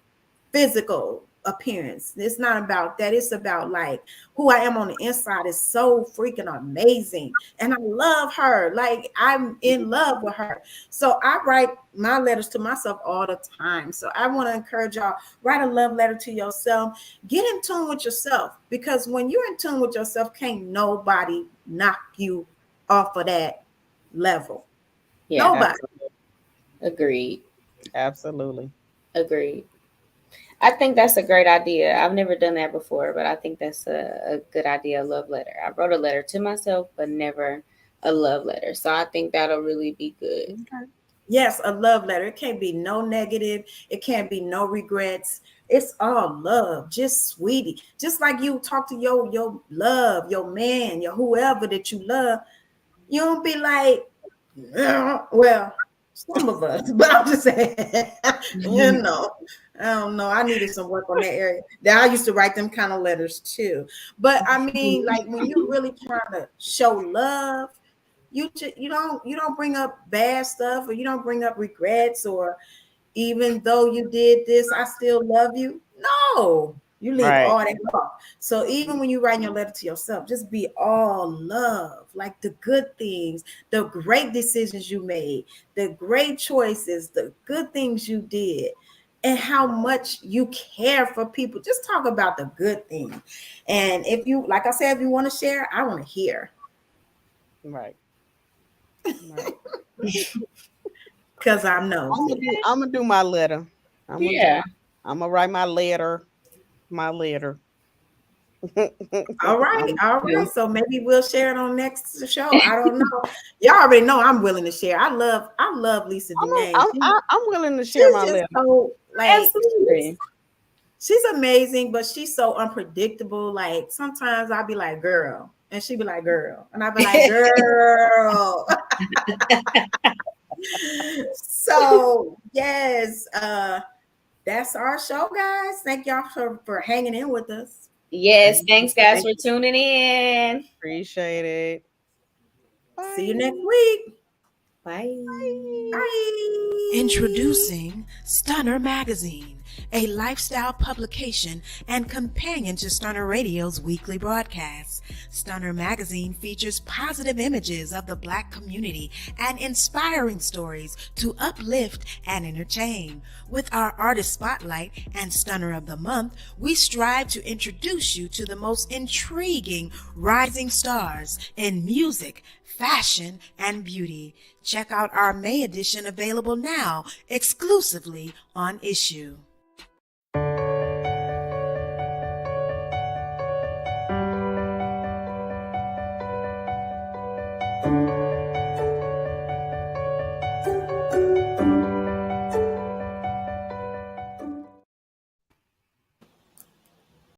[SPEAKER 4] physical appearance. It's not about that. It's about like who I am on the inside is so freaking amazing. And I love her. Like, I'm in love with her. So I write my letters to myself all the time. So I want to encourage y'all, write a love letter to yourself. Get in tune with yourself, because when you're in tune with yourself, can't nobody knock you off of that level.
[SPEAKER 3] Yeah.
[SPEAKER 4] Nobody.
[SPEAKER 3] Agreed.
[SPEAKER 2] Absolutely.
[SPEAKER 3] Agreed. I think that's a great idea. I've never done that before, but I think that's a good idea, a love letter. I wrote a letter to myself, but never a love letter. So I think that'll really be good.
[SPEAKER 4] Yes, a love letter. It can't be no negative. It can't be no regrets. It's all love, just sweetie. Just like you talk to your love, your man, your whoever that you love. You don't be like, well, some of us, but I'm just saying, you know, I don't know. I needed some work on that area. That I used to write them kind of letters too. But I mean, like when you're really trying to show love, you don't bring up bad stuff, or you don't bring up regrets, or even though you did this, I still love you. No, you leave all that off. So even when you write your letter to yourself, just be all love, like the good things, the great decisions you made, the great choices, the good things you did, and how much you care for people. Just talk about the good things. And if you, like I said, if you want to share, I want to hear.
[SPEAKER 2] Right.
[SPEAKER 4] Because I'm nosy.
[SPEAKER 2] I'm gonna do my letter. I'm gonna write my letter. My letter.
[SPEAKER 4] All right. So maybe we'll share it on next show. I don't know. Y'all already know I'm willing to share. I love Lisa Denae.
[SPEAKER 2] I'm willing to share my letter.
[SPEAKER 4] So, like,
[SPEAKER 3] absolutely.
[SPEAKER 4] She's amazing, but she's so unpredictable. Like sometimes I'll be like, girl, and she'd be like, girl, and I'll be like, girl. So yes, that's our show, guys. Thank y'all for hanging in with us.
[SPEAKER 3] Yes, thanks guys for tuning in.
[SPEAKER 2] Appreciate it.
[SPEAKER 4] Bye. See you next week.
[SPEAKER 3] Bye.
[SPEAKER 4] Bye.
[SPEAKER 5] Introducing Stunner Magazine, a lifestyle publication and companion to Stunner Radio's weekly broadcasts. Stunner Magazine features positive images of the Black community and inspiring stories to uplift and entertain. With our Artist Spotlight and Stunner of the Month, we strive to introduce you to the most intriguing rising stars in music, fashion, and beauty. Check out our May edition, available now exclusively on Issue.